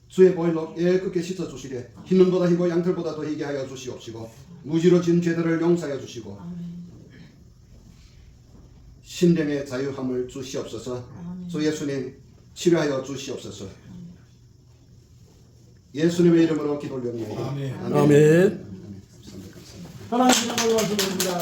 주의 보혈로 깨끗게 씻어주시되 흰눈보다 희고 양털보다 더 희게 하여 주시옵시고 무지로 진 죄들을 용서하여 주시고 신령의 자유함을 주시옵소서. 주 예수님 치료하여 주시옵소서. 예수님의 이름으로 기도 올려옵니다. 아멘. 아멘. 하나님 이름으로 말씀드립니다.